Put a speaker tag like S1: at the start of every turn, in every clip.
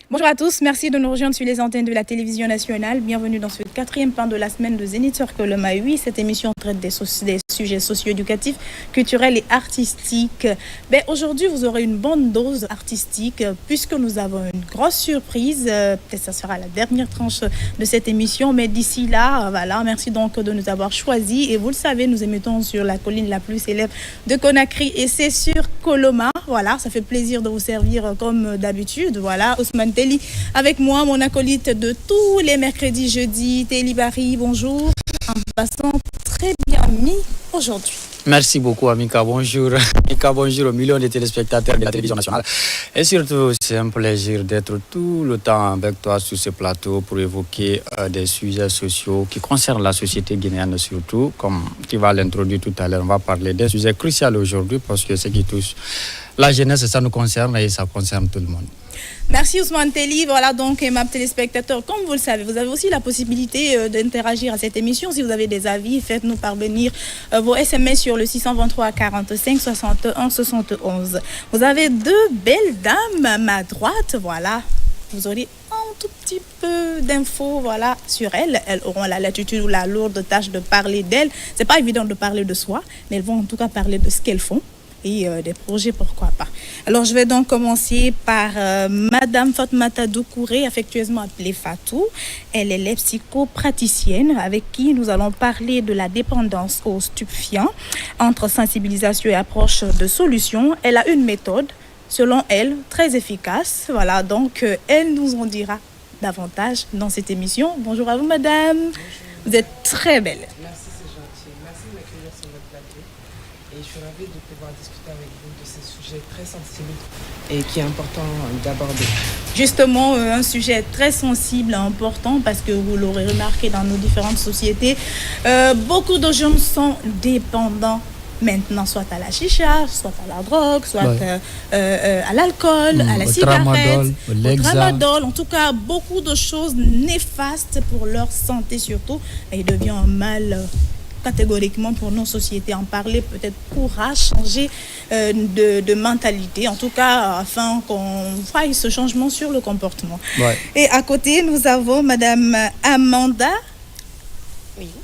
S1: Bonjour à tous, merci de nous rejoindre sur les antennes de la télévision nationale. Bienvenue dans ce 4e pan de la semaine de Zénith sur Coloma 8. Cette émission traite des sujets socio-éducatifs, culturels et artistiques. Aujourd'hui, vous aurez une bonne dose artistique puisque nous avons une grosse surprise. Peut-être que ça sera la dernière tranche de cette émission, mais d'ici là, voilà, merci donc de nous avoir choisis. Et vous le savez, nous émettons sur la colline la plus célèbre de Conakry et c'est sur Coloma. Voilà, ça fait plaisir de vous servir comme d'habitude. Voilà, Ousmane Telli avec moi, mon acolyte de tous les mercredis, jeudis. Telli Barry, bonjour. En passant très bien mis aujourd'hui.
S2: Merci beaucoup, Amika. Bonjour. Amika, bonjour aux millions de téléspectateurs de la télévision nationale. Et surtout, c'est un plaisir d'être tout le temps avec toi sur ce plateau pour évoquer des sujets sociaux qui concernent la société guinéenne surtout. Comme tu vas l'introduire tout à l'heure, on va parler des sujets cruciaux aujourd'hui parce que ce qui touche la jeunesse, ça nous concerne et ça concerne tout le monde.
S1: Merci Ousmane Telli. Voilà donc, ma téléspectateurs, comme vous le savez, vous avez aussi la possibilité d'interagir à cette émission. Si vous avez des avis, faites-nous parvenir vos SMS sur le 623 45 61 71. Vous avez deux belles dames à ma droite, voilà. Vous aurez un tout petit peu d'infos, voilà, sur elles. Elles auront la latitude ou la lourde tâche de parler d'elles. C'est pas évident de parler de soi, mais elles vont en tout cas parler de ce qu'elles font. Et des projets, pourquoi pas. Alors, je vais donc commencer par Madame Fatmata Doucouré, affectueusement appelée Fatou. Elle est psychopraticienne avec qui nous allons parler de la dépendance aux stupéfiants entre sensibilisation et approche de solutions. Elle a une méthode, selon elle, très efficace. Voilà, donc elle nous en dira davantage dans cette émission. Bonjour à vous, Madame. Bonjour. Vous êtes très belle.
S3: Merci, c'est gentil. Merci de m'accueillir sur votre plateau. Et je suis ravie de pouvoir discuter avec vous de ces sujets très sensibles et qui est important d'aborder.
S1: Justement, un sujet très sensible, important, parce que vous l'aurez remarqué dans nos différentes sociétés, beaucoup de jeunes sont dépendants maintenant, soit à la chicha, soit à la drogue, soit à l'alcool, à la cigarette, au tramadol. En tout cas, beaucoup de choses néfastes pour leur santé surtout. Et il devient un mal catégoriquement pour nos sociétés. En parler peut-être pourra changer de mentalité, en tout cas afin qu'on fasse ce changement sur le comportement. Ouais. Et à côté, nous avons Madame Amanda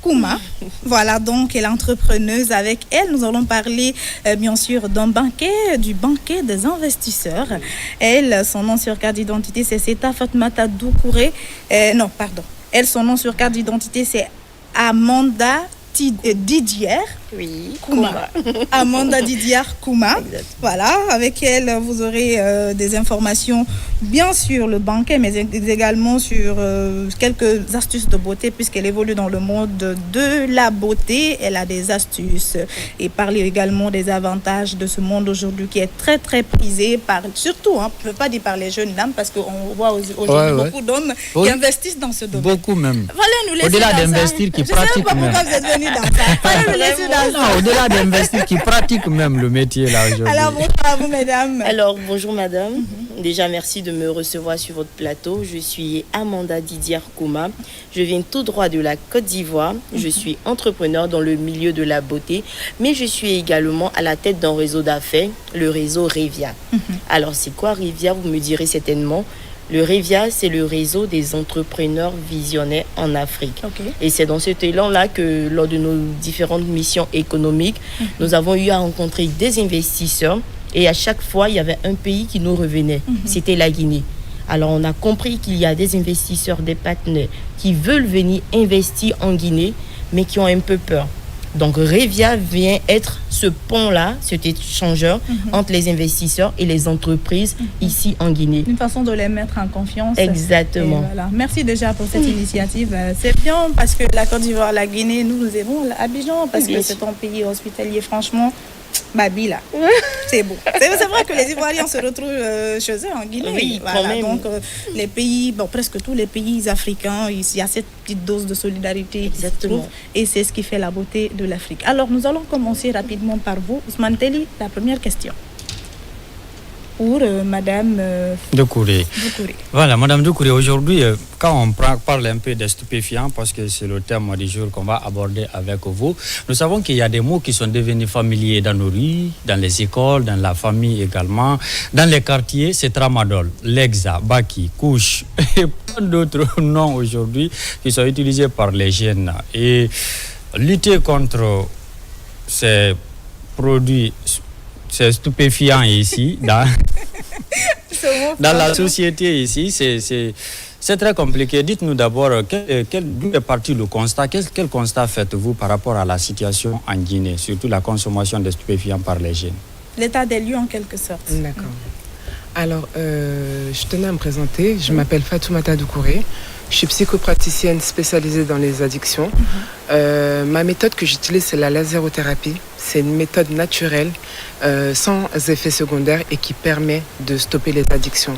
S1: Kouma. Voilà, donc elle est entrepreneuse. Avec elle, nous allons parler bien sûr du banquet des investisseurs. Elle, son nom sur carte d'identité, c'est Seta Fatmata Doucouré. Son nom sur carte d'identité, c'est Amanda Didier Kouma. Amanda Didier Kouma. Voilà, avec elle, vous aurez des informations bien sur le banquet, mais également sur quelques astuces de beauté, puisqu'elle évolue dans le monde de la beauté. Elle a des astuces et parler également des avantages de ce monde aujourd'hui qui est très très prisé surtout, on ne peut pas dire par les jeunes dames, parce qu'on voit aujourd'hui beaucoup d'hommes qui investissent dans ce domaine.
S2: Beaucoup même.
S1: Au-delà
S2: d'investir, qui pratiquent même.
S1: Pourquoi vous êtes venus dans ça.
S2: Non, au-delà d'investir, qui pratiquent même le métier là aujourd'hui.
S1: Alors, bonjour à vous, mesdames.
S4: Alors, bonjour, madame. Déjà, merci de me recevoir sur votre plateau. Je suis Amanda Didier Kouma. Je viens tout droit de la Côte d'Ivoire. Je suis entrepreneur dans le milieu de la beauté, mais je suis également à la tête d'un réseau d'affaires, le réseau Revia. Alors, c'est quoi Revia? Vous me direz certainement. Le Revia, c'est le réseau des entrepreneurs visionnaires en Afrique. Okay. Et c'est dans cet élan-là que, lors de nos différentes missions économiques, nous avons eu à rencontrer des investisseurs. Et à chaque fois, il y avait un pays qui nous revenait. C'était la Guinée. Alors, on a compris qu'il y a des investisseurs, des partenaires qui veulent venir investir en Guinée, mais qui ont un peu peur. Donc, Revia vient être ce pont-là, cet échangeur entre les investisseurs et les entreprises ici en Guinée.
S1: Une façon de les mettre en confiance.
S4: Exactement.
S1: Voilà. Merci déjà pour cette initiative. C'est bien parce que la Côte d'Ivoire, la Guinée, nous aimons Abidjan parce que c'est un pays hospitalier, franchement. Babila, c'est beau. C'est vrai que les Ivoiriens se retrouvent chez eux en Guinée.
S4: Oui,
S1: voilà.
S4: quand même.
S1: Donc, les pays, presque tous les pays africains, il y a cette petite dose de solidarité qui se trouve et c'est ce qui fait la beauté de l'Afrique. Alors, nous allons commencer rapidement par vous. Ousmane Telli, la première question. pour Madame
S2: Doucouré.
S1: Doucouré.
S2: Voilà, Madame Doucouré, aujourd'hui, quand on parle un peu des stupéfiants, parce que c'est le thème du jour qu'on va aborder avec vous, nous savons qu'il y a des mots qui sont devenus familiers dans nos rues, dans les écoles, dans la famille également. Dans les quartiers, c'est tramadol, Lexa, Baki, couche et plein d'autres noms aujourd'hui qui sont utilisés par les jeunes. Et lutter contre ces produits, ces stupéfiants ici, dans la société ici, c'est très compliqué. Dites-nous d'abord, d'où est parti le constat? Quel constat faites-vous par rapport à la situation en Guinée, surtout la consommation de stupéfiants par les jeunes?
S1: L'état des lieux en quelque sorte.
S3: D'accord. Alors, je tenais à me présenter. Je m'appelle Fatoumata Doucouré. Je suis psychopraticienne spécialisée dans les addictions. Ma méthode que j'utilise, c'est la lasérothérapie. C'est une méthode naturelle, sans effets secondaires et qui permet de stopper les addictions.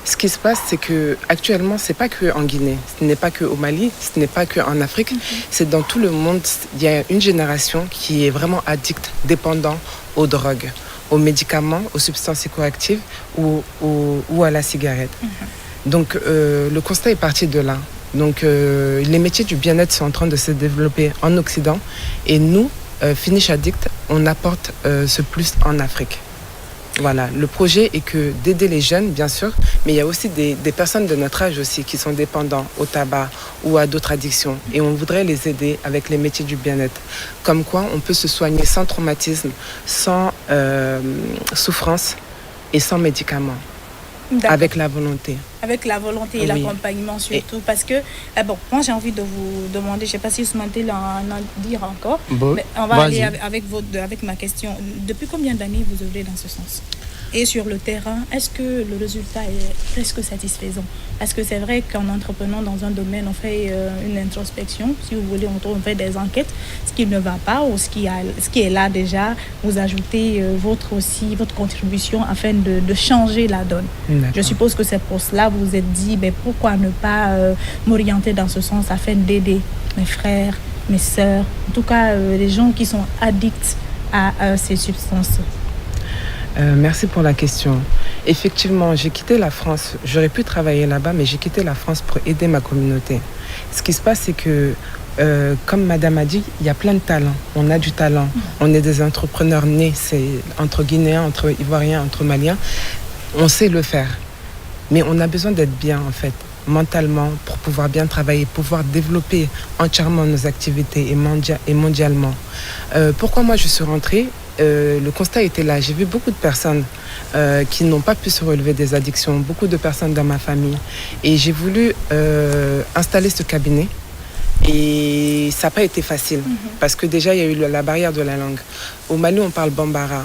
S3: Ce qui se passe, c'est que actuellement, c'est pas que en Guinée, ce n'est pas que au Mali, ce n'est pas que en Afrique, c'est dans tout le monde. Il y a une génération qui est vraiment addicte, dépendant aux drogues, aux médicaments, aux substances psychoactives ou à la cigarette. Donc le constat est parti de là. Donc les métiers du bien-être sont en train de se développer en Occident et nous, Finish Addict, on apporte ce plus en Afrique. Voilà, le projet est que d'aider les jeunes, bien sûr, mais il y a aussi des personnes de notre âge aussi qui sont dépendants au tabac ou à d'autres addictions. Et on voudrait les aider avec les métiers du bien-être. Comme quoi, on peut se soigner sans traumatisme, sans souffrance et sans médicaments. Avec la volonté.
S1: Avec la volonté et l'accompagnement surtout. Parce que, bon, moi j'ai envie de vous demander, je ne sais pas si vous m'entendez en dire encore, mais on va aller avec ma question. Depuis combien d'années vous œuvrez dans ce sens? Et sur le terrain, est-ce que le résultat est presque satisfaisant? Parce que c'est vrai qu'en entreprenant dans un domaine, on fait une introspection, si vous voulez, on fait des enquêtes, ce qui ne va pas ou ce qui est là déjà, vous ajoutez votre contribution afin de changer la donne. D'accord. Je suppose que c'est pour cela que vous vous êtes dit, pourquoi ne pas m'orienter dans ce sens afin d'aider mes frères, mes sœurs, en tout cas les gens qui sont addicts à ces substances.
S3: Merci pour la question. Effectivement, j'ai quitté la France. J'aurais pu travailler là-bas, mais j'ai quitté la France pour aider ma communauté. Ce qui se passe, c'est que, comme Madame a dit, il y a plein de talents. On a du talent. On est des entrepreneurs nés. C'est entre Guinéens, entre Ivoiriens, entre Maliens. On sait le faire. Mais on a besoin d'être bien, en fait, mentalement, pour pouvoir bien travailler, pouvoir développer entièrement nos activités et mondialement. Pourquoi moi je suis rentrée? Le constat était là. J'ai vu beaucoup de personnes qui n'ont pas pu se relever des addictions, beaucoup de personnes dans ma famille. Et j'ai voulu installer ce cabinet. Et ça n'a pas été facile parce que déjà il y a eu la barrière de la langue. Au Mali on parle bambara,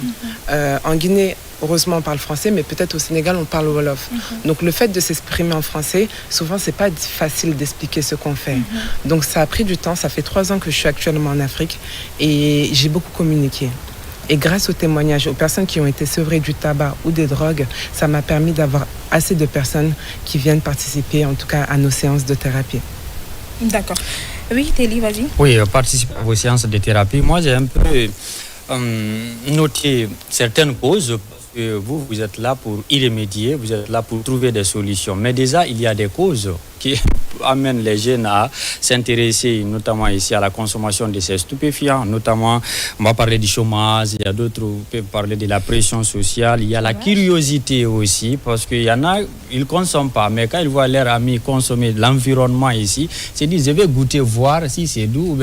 S3: en Guinée heureusement on parle français, mais peut-être au Sénégal on parle wolof. Donc le fait de s'exprimer en français, souvent c'est pas facile d'expliquer ce qu'on fait. Donc ça a pris du temps. Ça fait 3 ans que je suis actuellement en Afrique et j'ai beaucoup communiqué. Et grâce aux témoignages, aux personnes qui ont été sevrées du tabac ou des drogues, ça m'a permis d'avoir assez de personnes qui viennent participer, en tout cas, à nos séances de thérapie.
S1: D'accord. Oui, Téli, vas-y.
S2: Oui, participer à vos séances de thérapie. Moi, j'ai un peu noté certaines causes. Vous êtes là pour y remédier, vous êtes là pour trouver des solutions. Mais déjà, il y a des causes qui amènent les jeunes à s'intéresser, notamment ici, à la consommation de ces stupéfiants. Notamment, on va parler du chômage, il y a d'autres, on peut parler de la pression sociale. Il y a la curiosité aussi, parce qu'il y en a, ils ne consomment pas. Mais quand ils voient leurs amis consommer l'environnement ici, ils se disent, je vais goûter, voir si c'est doux,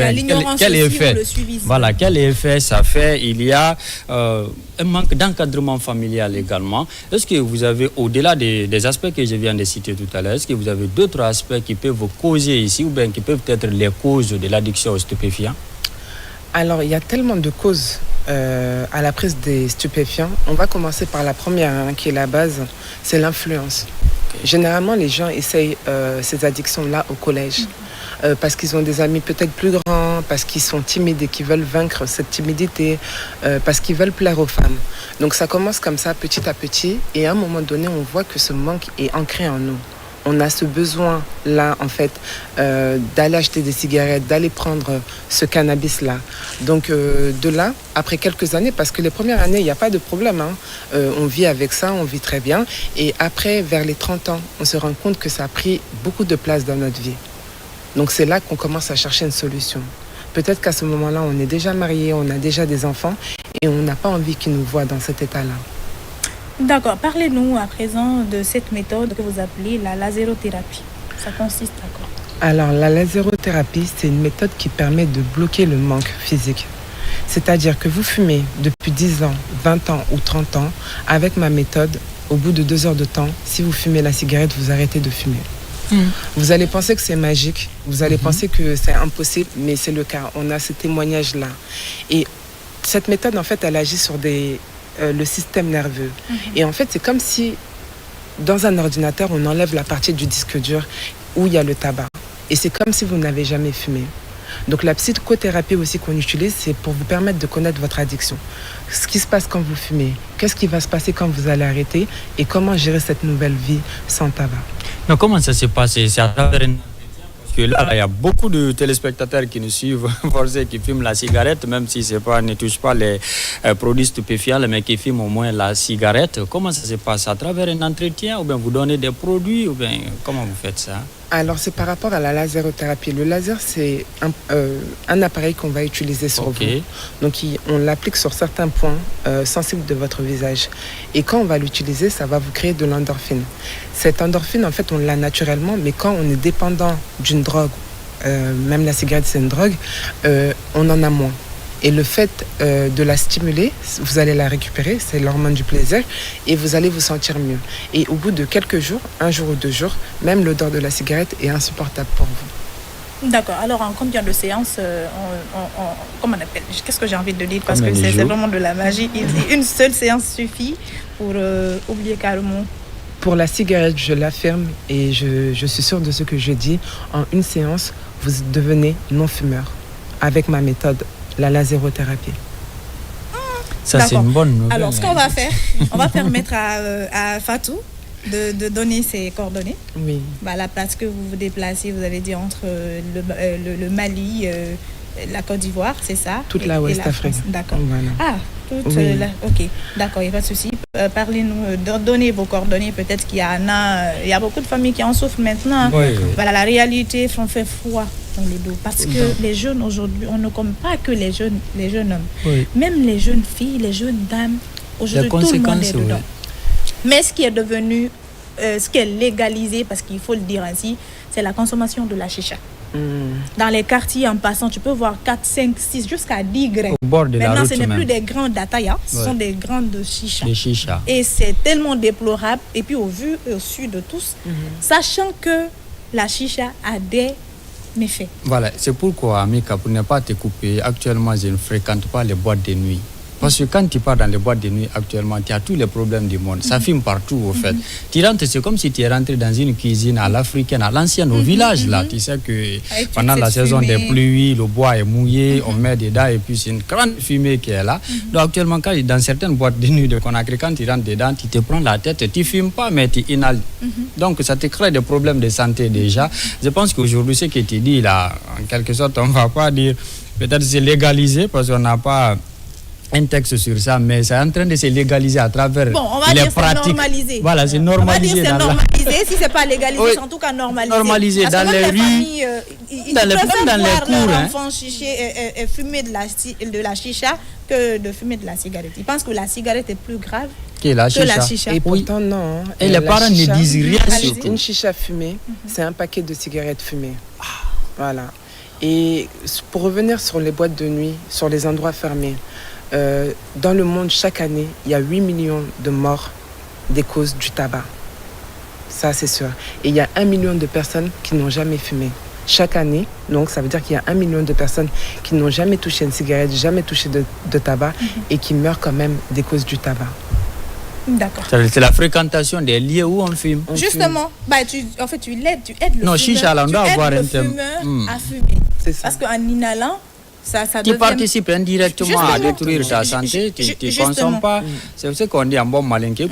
S2: quel effet. Voilà, quel effet ça fait. Il y a un manque d'encadrement familial également. Est-ce que vous avez, au-delà des aspects que je viens de citer tout à l'heure, est-ce que vous avez d'autres aspects qui peuvent vous causer ici ou bien qui peuvent être les causes de l'addiction aux stupéfiants?
S3: Alors, il y a tellement de causes à la prise des stupéfiants. On va commencer par la première, qui est la base, c'est l'influence. Généralement, les gens essayent ces addictions-là au collège. Parce qu'ils ont des amis peut-être plus grands, parce qu'ils sont timides et qu'ils veulent vaincre cette timidité, parce qu'ils veulent plaire aux femmes. Donc ça commence comme ça, petit à petit, et à un moment donné, on voit que ce manque est ancré en nous. on a ce besoin-là, en fait, d'aller acheter des cigarettes, d'aller prendre ce cannabis-là. Donc, de là, après quelques années, parce que les premières années, il n'y a pas de problème, hein, on vit avec ça, on vit très bien. Et après, vers les 30 ans, on se rend compte que ça a pris beaucoup de place dans notre vie. Donc, c'est là qu'on commence à chercher une solution. Peut-être qu'à ce moment-là, on est déjà marié, on a déjà des enfants et on n'a pas envie qu'ils nous voient dans cet état-là.
S1: D'accord. Parlez-nous à présent de cette méthode que vous appelez la lasérothérapie. Ça consiste à quoi?
S3: Alors, la lasérothérapie, c'est une méthode qui permet de bloquer le manque physique. C'est-à-dire que vous fumez depuis 10 ans, 20 ans ou 30 ans, avec ma méthode, au bout de 2 heures de temps, si vous fumez la cigarette, vous arrêtez de fumer. Vous allez penser que c'est magique, vous allez penser que c'est impossible, mais c'est le cas. On a ce témoignage-là. Et cette méthode, en fait, elle agit sur le système nerveux. Et en fait, c'est comme si, dans un ordinateur, on enlève la partie du disque dur où il y a le tabac. Et c'est comme si vous n'avez jamais fumé. Donc la psychothérapie aussi qu'on utilise, c'est pour vous permettre de connaître votre addiction. Ce qui se passe quand vous fumez, qu'est-ce qui va se passer quand vous allez arrêter et comment gérer cette nouvelle vie sans tabac.
S2: Mais comment ça s'est passé? C'est à travers une... Parce que là, il y a beaucoup de téléspectateurs qui nous suivent, qui fument la cigarette, même si ne touchent pas les produits stupéfiants, mais qui fument au moins la cigarette. Comment ça se passe? À travers un entretien ou bien vous donnez des produits ou bien comment vous faites ça?
S3: Alors, c'est par rapport à la lasérothérapie. Le laser, c'est un appareil qu'on va utiliser sur vous. Donc, on l'applique sur certains points sensibles de votre visage. Et quand on va l'utiliser, ça va vous créer de l'endorphine. Cette endorphine, en fait, on l'a naturellement, mais quand on est dépendant d'une drogue, même la cigarette, c'est une drogue, on en a moins. Et le fait de la stimuler, vous allez la récupérer, c'est l'hormone du plaisir, et vous allez vous sentir mieux. Et au bout de quelques jours, 1 jour ou 2 jours, même l'odeur de la cigarette est insupportable pour vous.
S1: D'accord. Alors, en combien de séances, comment on appelle? Qu'est-ce que j'ai envie de dire? Parce que c'est vraiment de la magie. Une seule séance suffit pour oublier carrément.
S3: Pour la cigarette, je l'affirme, et je suis sûre de ce que je dis. En une séance, vous devenez non-fumeur avec ma méthode. La lasérothérapie.
S2: Ça, c'est une bonne nouvelle.
S1: Alors, ce qu'on va faire, on va permettre à Fatou de donner ses coordonnées.
S3: Oui.
S1: À la place que vous vous déplacez, vous allez dire entre le Mali, la Côte d'Ivoire, c'est ça?
S3: Toute la Ouest-Afrique.
S1: D'accord.
S3: Voilà.
S1: Ah, ok, d'accord, il n'y a pas de souci. Parlez-nous, donnez vos coordonnées. Peut-être qu'il y a beaucoup de familles qui en souffrent maintenant.
S2: Oui.
S1: Voilà, la réalité, on fait froid dans le dos. Parce que les jeunes aujourd'hui, on ne compte pas que les jeunes hommes. Oui. Même les jeunes filles, les jeunes dames, aujourd'hui, tout le monde est dedans. Mais ce qui est devenu, ce qui est légalisé, parce qu'il faut le dire ainsi, c'est la consommation de la chicha. Dans les quartiers, en passant, tu peux voir 4, 5, 6, jusqu'à 10 grains.
S2: Au bord de
S1: Maintenant,
S2: la route
S1: ce n'est
S2: même.
S1: plus des grains d'ataya, ce sont des grains de chicha.
S2: Des chicha.
S1: Et c'est tellement déplorable. Et puis, au vu et au su de tous, sachant que la chicha a des méfaits.
S2: Voilà, c'est pourquoi, Amika, pour ne pas te couper, actuellement, je ne fréquente pas les boîtes de nuit. Parce que quand tu pars dans les boîtes de nuit actuellement, tu as tous les problèmes du monde. Ça fume partout, au fait. Tu rentres, c'est comme si tu es rentré dans une cuisine à l'africaine, à l'ancienne, au village, là. Tu sais que pendant la saison des pluies, le bois est mouillé, on met dedans, et puis c'est une grande fumée qui est là. Donc actuellement, dans certaines boîtes de nuit de Conakry, quand tu rentres dedans, tu te prends la tête, tu ne fumes pas, mais tu inhales. Donc ça te crée des problèmes de santé déjà. Je pense qu'aujourd'hui, ce que tu dis là, en quelque sorte, on ne va pas dire, peut-être c'est légalisé, parce qu'on n'a pas un texte sur ça, mais c'est en train de se légaliser à travers
S1: on va
S2: les
S1: dire
S2: pratiques.
S1: C'est normalisé.
S2: Voilà, c'est normalisé.
S1: On va dire c'est normalisé, si c'est pas légalisé, c'est en tout cas normalisé.
S2: Normalisé.
S1: Parce
S2: dans les rues,
S1: ils
S2: dans les
S1: voir
S2: cours.
S1: Leur enfant fumer de la chicha que de fumer de la cigarette. Ils pensent que la cigarette est plus grave que la chicha.
S3: Et pourtant, non.
S2: Et les parents ne disent rien sur
S3: une chicha fumée, c'est un paquet de cigarettes fumées. Voilà. Et pour revenir sur les boîtes de nuit, sur les endroits fermés, dans le monde, chaque année, il y a 8 millions de morts des causes du tabac. Ça, c'est sûr. Et il y a 1 million de personnes qui n'ont jamais fumé. Chaque année, donc ça veut dire qu'il y a 1 million de personnes qui n'ont jamais touché une cigarette, jamais touché de tabac et qui meurent quand même des causes du tabac.
S1: D'accord.
S2: C'est la fréquentation des lieux où on fume.
S1: Justement, tu aides le
S2: non,
S1: fumeur,
S2: chicha, là, on doit avoir un
S1: fumeur à fumer.
S3: C'est ça.
S1: Parce qu'en inhalant,
S2: Tu participes indirectement à détruire ta santé, tu ne consommes pas. C'est ce qu'on dit en bon malinqué,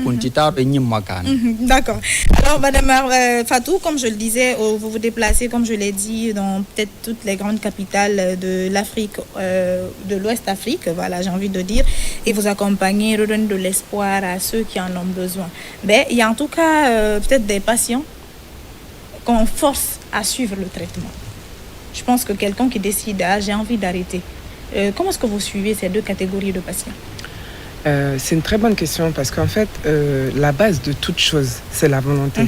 S1: D'accord. Alors, Madame Fatou, comme je le disais, vous vous déplacez, comme je l'ai dit, dans peut-être toutes les grandes capitales de l'Afrique, de l'Ouest Afrique, voilà, j'ai envie de dire, et vous accompagnez, redonnez de l'espoir à ceux qui en ont besoin. Mais il y a en tout cas peut-être des patients qu'on force à suivre le traitement. Je pense que quelqu'un qui décide, j'ai envie d'arrêter. Comment est-ce que vous suivez ces deux catégories de patients?
S3: C'est une très bonne question parce qu'en fait, la base de toute chose, c'est la volonté.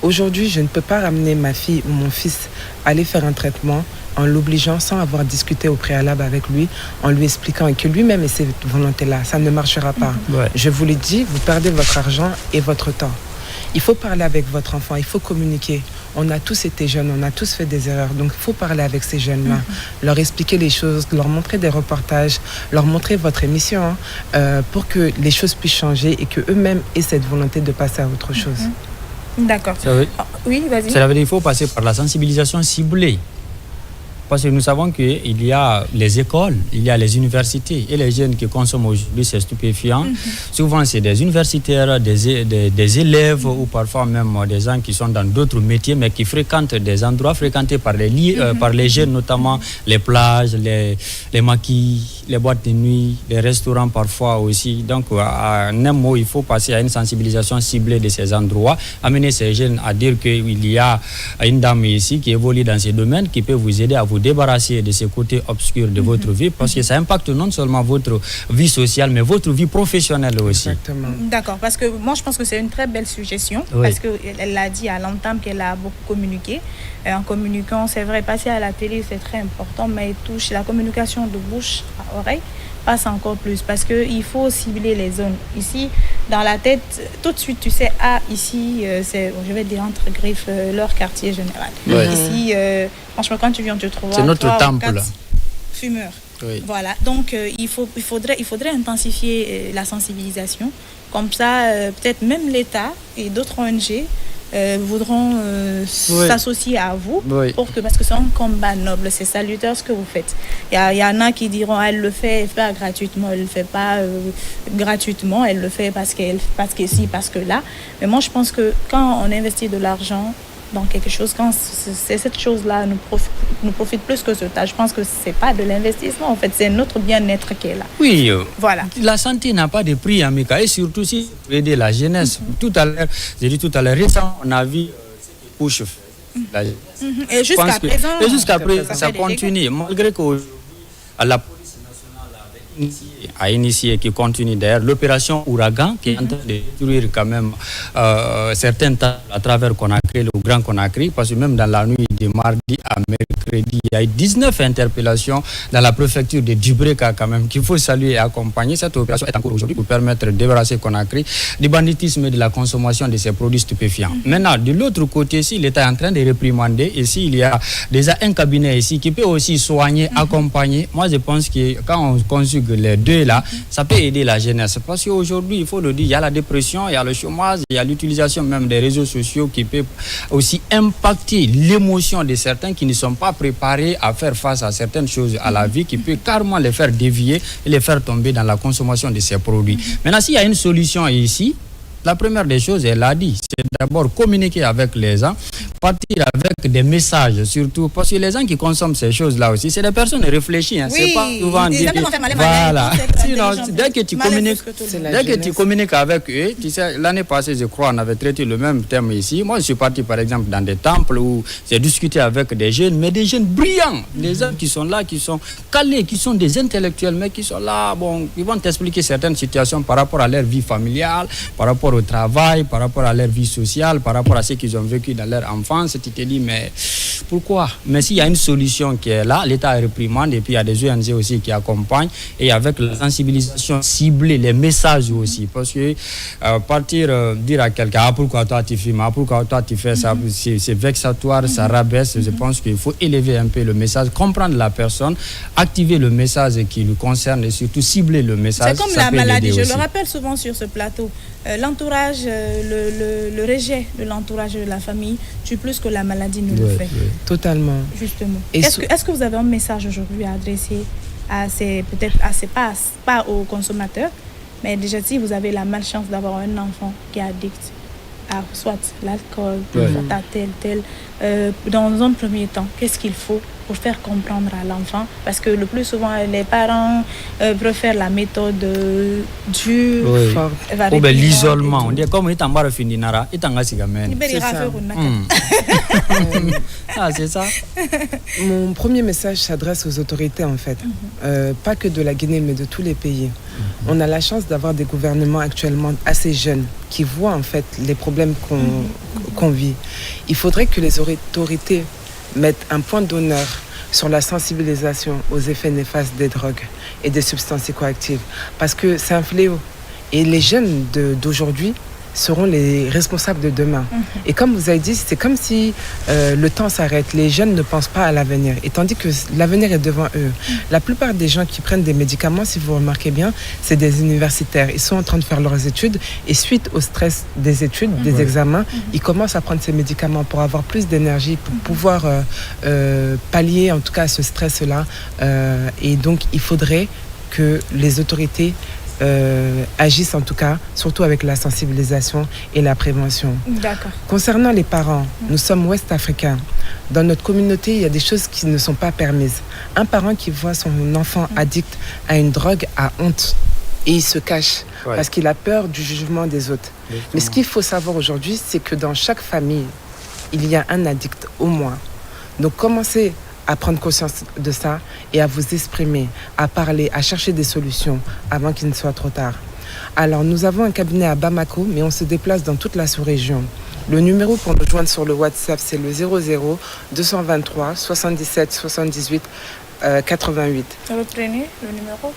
S3: Aujourd'hui, je ne peux pas ramener ma fille ou mon fils aller faire un traitement en l'obligeant sans avoir discuté au préalable avec lui, en lui expliquant et que lui-même ait cette volonté-là. Ça ne marchera pas. Je vous l'ai dit, vous perdez votre argent et votre temps. Il faut parler avec votre enfant, il faut communiquer. On a tous été jeunes, on a tous fait des erreurs. Donc, il faut parler avec ces jeunes-là, leur expliquer les choses, leur montrer des reportages, leur montrer votre émission pour que les choses puissent changer et qu'eux-mêmes aient cette volonté de passer à autre chose.
S1: D'accord. Oui, vas-y.
S2: Ça veut dire qu'il faut passer par la sensibilisation ciblée. Parce que nous savons qu'il y a les écoles, il y a les universités et les jeunes qui consomment aujourd'hui ces stupéfiants. Souvent, c'est des universitaires, des élèves ou parfois même des gens qui sont dans d'autres métiers mais qui fréquentent des endroits fréquentés par les jeunes, notamment les plages, les maquis, les boîtes de nuit, les restaurants parfois aussi. Donc, en un mot, il faut passer à une sensibilisation ciblée de ces endroits, amener ces jeunes à dire qu'il y a une dame ici qui évolue dans ces domaines qui peut vous aider à vous débarrasser de ces côtés obscurs de votre vie parce que ça impacte non seulement votre vie sociale mais votre vie professionnelle aussi.
S3: Exactement.
S1: D'accord, parce que moi je pense que c'est une très belle suggestion parce qu'elle l'a dit à l'entame qu'elle a beaucoup communiqué. En communiquant, c'est vrai, passer à la télé c'est très important, mais touche la communication de bouche à oreille passe encore plus parce qu'il faut cibler les zones. Ici, dans la tête, tout de suite, tu sais, ici, c'est, je vais dire entre griffes, leur quartier général. Ici, franchement, quand tu viens, tu trouves
S2: c'est notre temple.
S1: Fumeurs. Voilà, donc il faudrait intensifier la sensibilisation. Comme ça, peut-être même l'État et d'autres ONG voudront s'associer à vous parce que c'est un combat noble, c'est salutaire ce que vous faites. Il y en a qui diront elle le fait pas gratuitement, elle le fait pas gratuitement, elle le fait parce que si, parce que là. Mais moi je pense que quand on investit de l'argent dans quelque chose, quand c'est cette chose-là nous profite plus que ce tas. Je pense que c'est pas de l'investissement, en fait, c'est notre bien-être qui est là.
S2: Oui,
S1: voilà.
S2: La santé n'a pas de prix, Amika, et surtout si pour aider la jeunesse. Tout à l'heure, récemment, on a vu ces couches.
S1: Et jusqu'à présent,
S2: ça continue, malgré qu'aujourd'hui, la police nationale a initié, qui continue d'ailleurs, l'opération Ouragan, qui est en train de détruire quand même certains temps à travers Conakry, le Grand Conakry, parce que même dans la nuit de mardi à mercredi, il y a eu 19 interpellations dans la préfecture de Dubreka quand même, qu'il faut saluer et accompagner. Cette opération est en cours aujourd'hui pour permettre de débarrasser Conakry du banditisme et de la consommation de ces produits stupéfiants. Maintenant, de l'autre côté, ici, l'État est en train de réprimander. Ici, il y a déjà un cabinet ici qui peut aussi soigner, accompagner. Moi, je pense que quand on conjugue les deux là, ça peut aider la jeunesse. Parce qu'aujourd'hui, il faut le dire, il y a la dépression, il y a le chômage, il y a l'utilisation même des réseaux sociaux qui peut aussi impacter l'émotion de certains qui ne sont pas préparés à faire face à certaines choses à la vie, qui peut carrément les faire dévier et les faire tomber dans la consommation de ces produits. Maintenant, s'il y a une solution ici, la première des choses, elle l'a dit, c'est d'abord communiquer avec les gens, partir avec des messages surtout, parce que les gens qui consomment ces choses-là aussi, c'est des personnes réfléchies, c'est pas souvent dire voilà. Sinon, dès que tu communiques avec eux, tu sais, l'année passée, je crois, on avait traité le même thème ici. Moi, je suis parti, par exemple, dans des temples où j'ai discuté avec des jeunes, mais des jeunes brillants, des gens qui sont là, qui sont calés, qui sont des intellectuels, mais qui sont là, bon, ils vont t'expliquer certaines situations par rapport à leur vie familiale, par rapport au travail, par rapport à leur vie sociale, par rapport à ce qu'ils ont vécu dans leur enfance. Tu te dis, mais pourquoi? Mais s'il y a une solution qui est là, l'État réprimande et puis il y a des ONG aussi qui accompagnent et avec la sensibilisation ciblée, les messages aussi. Parce que partir dire à quelqu'un, pourquoi toi tu fumes, pourquoi toi tu fais ça, c'est vexatoire, ça rabaisse. Je pense qu'il faut élever un peu le message, comprendre la personne, activer le message qui lui concerne et surtout cibler le message.
S1: C'est comme la maladie, je le rappelle souvent sur ce plateau. l'entourage, le rejet de l'entourage de la famille tue plus que la maladie ne le fait.
S3: Totalement.
S1: Justement.
S3: Et
S1: Est-ce que vous avez un message aujourd'hui à adresser pas aux consommateurs, mais déjà si vous avez la malchance d'avoir un enfant qui est addict à soit l'alcool, soit à tel, dans un premier temps, qu'est-ce qu'il faut pour faire comprendre à l'enfant? Parce que le plus souvent, les parents préfèrent la méthode dure, forte.
S2: Ou bien l'isolement. On dit comme il t'en va finir nara, il t'en va s'y gamène. C'est ça.
S3: Mon premier message s'adresse aux autorités en fait, pas que de la Guinée mais de tous les pays. On a la chance d'avoir des gouvernements actuellement assez jeunes qui voient en fait les problèmes qu'on vit. Il faudrait que les autorités mettent un point d'honneur sur la sensibilisation aux effets néfastes des drogues et des substances psychoactives parce que c'est un fléau et les jeunes d'aujourd'hui seront les responsables de demain. Et comme vous avez dit, c'est comme si le temps s'arrête. Les jeunes ne pensent pas à l'avenir, et tandis que l'avenir est devant eux. La plupart des gens qui prennent des médicaments, si vous remarquez bien, c'est des universitaires. Ils sont en train de faire leurs études et suite au stress des études, des examens, ils commencent à prendre ces médicaments pour avoir plus d'énergie, pour pouvoir pallier en tout cas ce stress-là. Et donc, il faudrait que les autorités agissent en tout cas, surtout avec la sensibilisation et la prévention.
S1: D'accord.
S3: Concernant les parents, nous sommes ouest-africains. Dans notre communauté, il y a des choses qui ne sont pas permises. Un parent qui voit son enfant addict à une drogue a honte et il se cache parce qu'il a peur du jugement des autres. Mais ce qu'il faut savoir aujourd'hui, c'est que dans chaque famille, il y a un addict au moins. Donc commencez à prendre conscience de ça et à vous exprimer, à parler, à chercher des solutions avant qu'il ne soit trop tard. Alors, nous avons un cabinet à Bamako, mais on se déplace dans toute la sous-région. Le numéro pour nous joindre sur le WhatsApp, c'est le 00 223 77 78 88.
S1: Reprenez le numéro.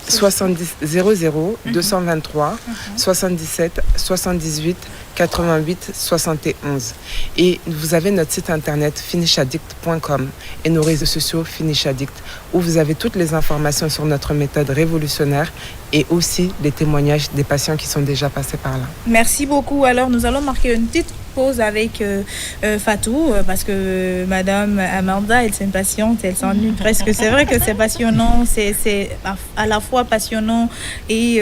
S3: 00 223 77 78 88 71. Et vous avez notre site internet finishaddict.com et nos réseaux sociaux Finish Addict, où vous avez toutes les informations sur notre méthode révolutionnaire et aussi les témoignages des patients qui sont déjà passés par là.
S1: Merci beaucoup. Alors, nous allons marquer une petite pause avec Fatou, parce que Madame Amanda, elle s'impatiente, elle s'ennuie presque. C'est vrai que c'est passionnant, c'est à la fois passionnant et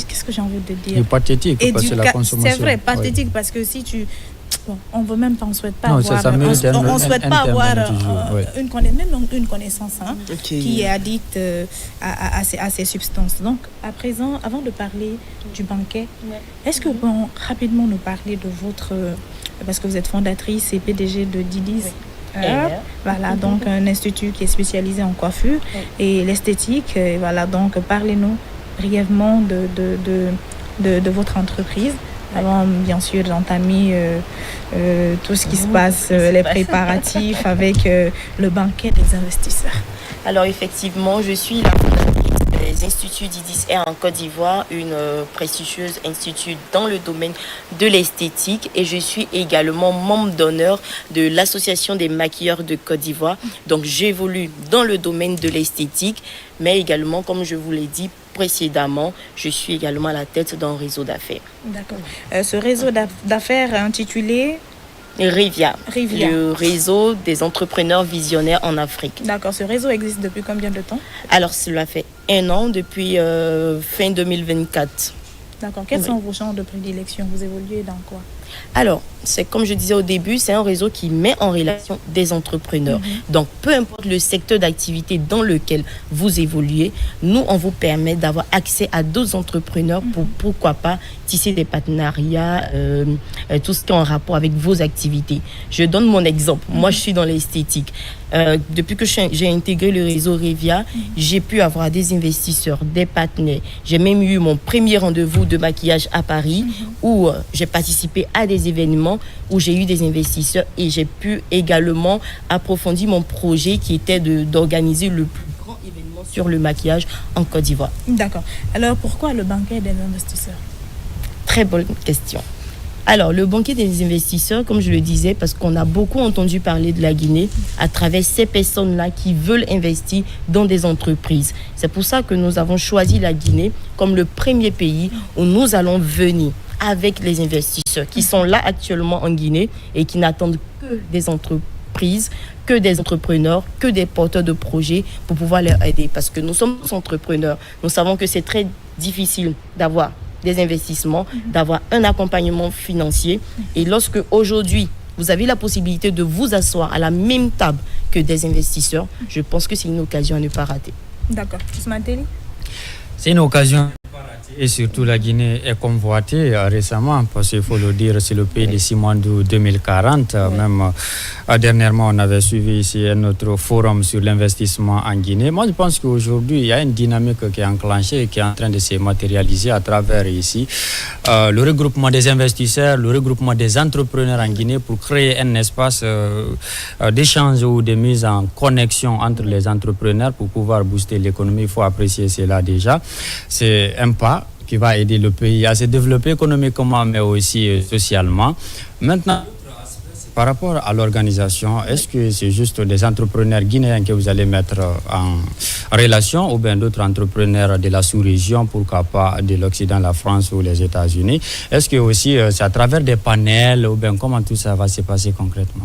S1: qu'est-ce que j'ai envie de dire?
S2: Et pathétique, parce que la consommation.
S1: C'est vrai, pathétique, parce que si tu... Bon, on veut même pas, on souhaite pas
S2: non,
S1: avoir, on souhaite pas avoir une connaissance qui est addict à ces substances. Donc, à présent, avant de parler du banquet, est-ce que vous pouvez rapidement nous parler de votre... parce que vous êtes fondatrice et PDG de Didi's. Voilà, donc un institut qui est spécialisé en coiffure et l'esthétique. Voilà, donc parlez-nous brièvement de votre entreprise. Avant, bien sûr, d'entamer tout ce qui se passe, les préparatifs avec le banquet des investisseurs.
S4: Alors, effectivement, je suis la fondatrice des instituts Didi's en Côte d'Ivoire, une prestigieuse institut dans le domaine de l'esthétique, et je suis également membre d'honneur de l'association des maquilleurs de Côte d'Ivoire. Donc, j'évolue dans le domaine de l'esthétique, mais également, comme je vous l'ai dit précédemment, je suis également à la tête d'un réseau d'affaires.
S1: D'accord. Ce réseau d'affaires intitulé
S4: Rivia, le réseau des entrepreneurs visionnaires en Afrique.
S1: D'accord. Ce réseau existe depuis combien de temps?
S4: Alors, cela fait 1 an, depuis fin 2024.
S1: D'accord. Quels sont vos champs de prédilection? Vous évoluez dans quoi?
S4: Alors, c'est comme je disais au début, c'est un réseau qui met en relation des entrepreneurs. Donc, peu importe le secteur d'activité dans lequel vous évoluez, nous, on vous permet d'avoir accès à d'autres entrepreneurs pour, pourquoi pas, tisser des partenariats, tout ce qui est en rapport avec vos activités. Je donne mon exemple. Moi, je suis dans l'esthétique. Depuis que j'ai intégré le réseau Rivia, j'ai pu avoir des investisseurs, des partenaires. J'ai même eu mon premier rendez-vous de maquillage à Paris où j'ai participé à des événements où j'ai eu des investisseurs et j'ai pu également approfondir mon projet qui était d'organiser le plus grand événement sur le maquillage en Côte d'Ivoire.
S1: D'accord. Alors, pourquoi le banquet des investisseurs?
S4: Très bonne question. Alors, le banquet des investisseurs, comme je le disais, parce qu'on a beaucoup entendu parler de la Guinée à travers ces personnes-là qui veulent investir dans des entreprises. C'est pour ça que nous avons choisi la Guinée comme le premier pays où nous allons venir avec les investisseurs qui sont là actuellement en Guinée et qui n'attendent que des entreprises, que des entrepreneurs, que des porteurs de projets pour pouvoir les aider. Parce que nous sommes entrepreneurs. Nous savons que c'est très difficile d'avoir des investissements, d'avoir un accompagnement financier. Et lorsque aujourd'hui, vous avez la possibilité de vous asseoir à la même table que des investisseurs, je pense que c'est une occasion à ne pas rater.
S1: D'accord. Ousmane Telli?
S2: C'est une occasion. Et surtout, la Guinée est convoitée récemment, parce qu'il faut le dire, c'est le pays de Simandou 2040. Même dernièrement, on avait suivi ici un autre forum sur l'investissement en Guinée. Moi, je pense qu'aujourd'hui, il y a une dynamique qui est enclenchée et qui est en train de se matérialiser à travers ici le regroupement des investisseurs, le regroupement des entrepreneurs en Guinée pour créer un espace d'échange ou de mise en connexion entre les entrepreneurs pour pouvoir booster l'économie. Il faut apprécier cela déjà. C'est un pas qui va aider le pays à se développer économiquement, mais aussi socialement. Maintenant, par rapport à l'organisation, est-ce que c'est juste des entrepreneurs guinéens que vous allez mettre en relation ou bien d'autres entrepreneurs de la sous-région, pourquoi pas de l'Occident, la France ou les États-Unis? Est-ce que aussi c'est à travers des panels ou bien comment tout ça va se passer concrètement?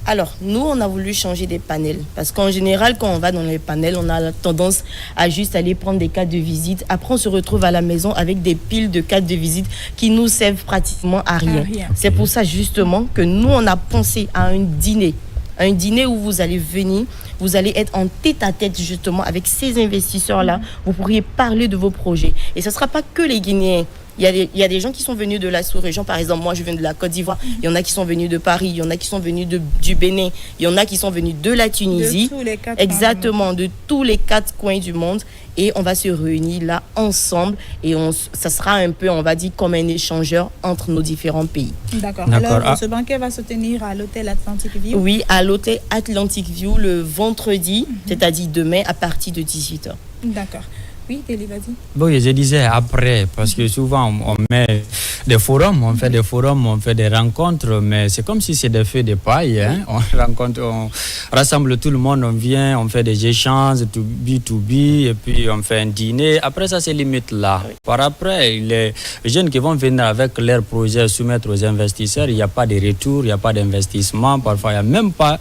S4: Alors, nous, on a voulu changer des panels. Parce qu'en général, quand on va dans les panels, on a la tendance à juste aller prendre des cartes de visite. Après, on se retrouve à la maison avec des piles de cartes de visite qui nous servent pratiquement à rien. C'est pour ça, justement, que nous, on a pensé à un dîner. Un dîner où vous allez venir, vous allez être en tête-à-tête, justement, avec ces investisseurs-là. Vous pourriez parler de vos projets. Et ce ne sera pas que les Guinéens. Il y a des gens qui sont venus de la sous-région. Par exemple, moi, je viens de la Côte d'Ivoire. Il y en a qui sont venus de Paris. Il y en a qui sont venus du Bénin. Il y en a qui sont venus de la Tunisie.
S1: De tous les quatre
S4: Exactement, de tous les 4 coins du monde. Et on va se réunir là ensemble. Et ça sera un peu, on va dire, comme un échangeur entre nos différents pays.
S1: D'accord. Alors, ce banquet va se tenir à l'hôtel Atlantic View?
S4: Oui, à l'hôtel Atlantic View le vendredi, c'est-à-dire demain à partir de 18h.
S1: D'accord. Oui, Telli, vas-y.
S2: Oui, je disais après, parce que souvent on met des forums, on fait des forums, on fait des rencontres, mais c'est comme si c'est des feux de paille. Hein? On rassemble tout le monde, on vient, on fait des échanges, B2B, et puis on fait un dîner. Après ça, c'est limite là. Par après, les jeunes qui vont venir avec leurs projets soumettre aux investisseurs, il n'y a pas de retour, il n'y a pas d'investissement, parfois il n'y a même pas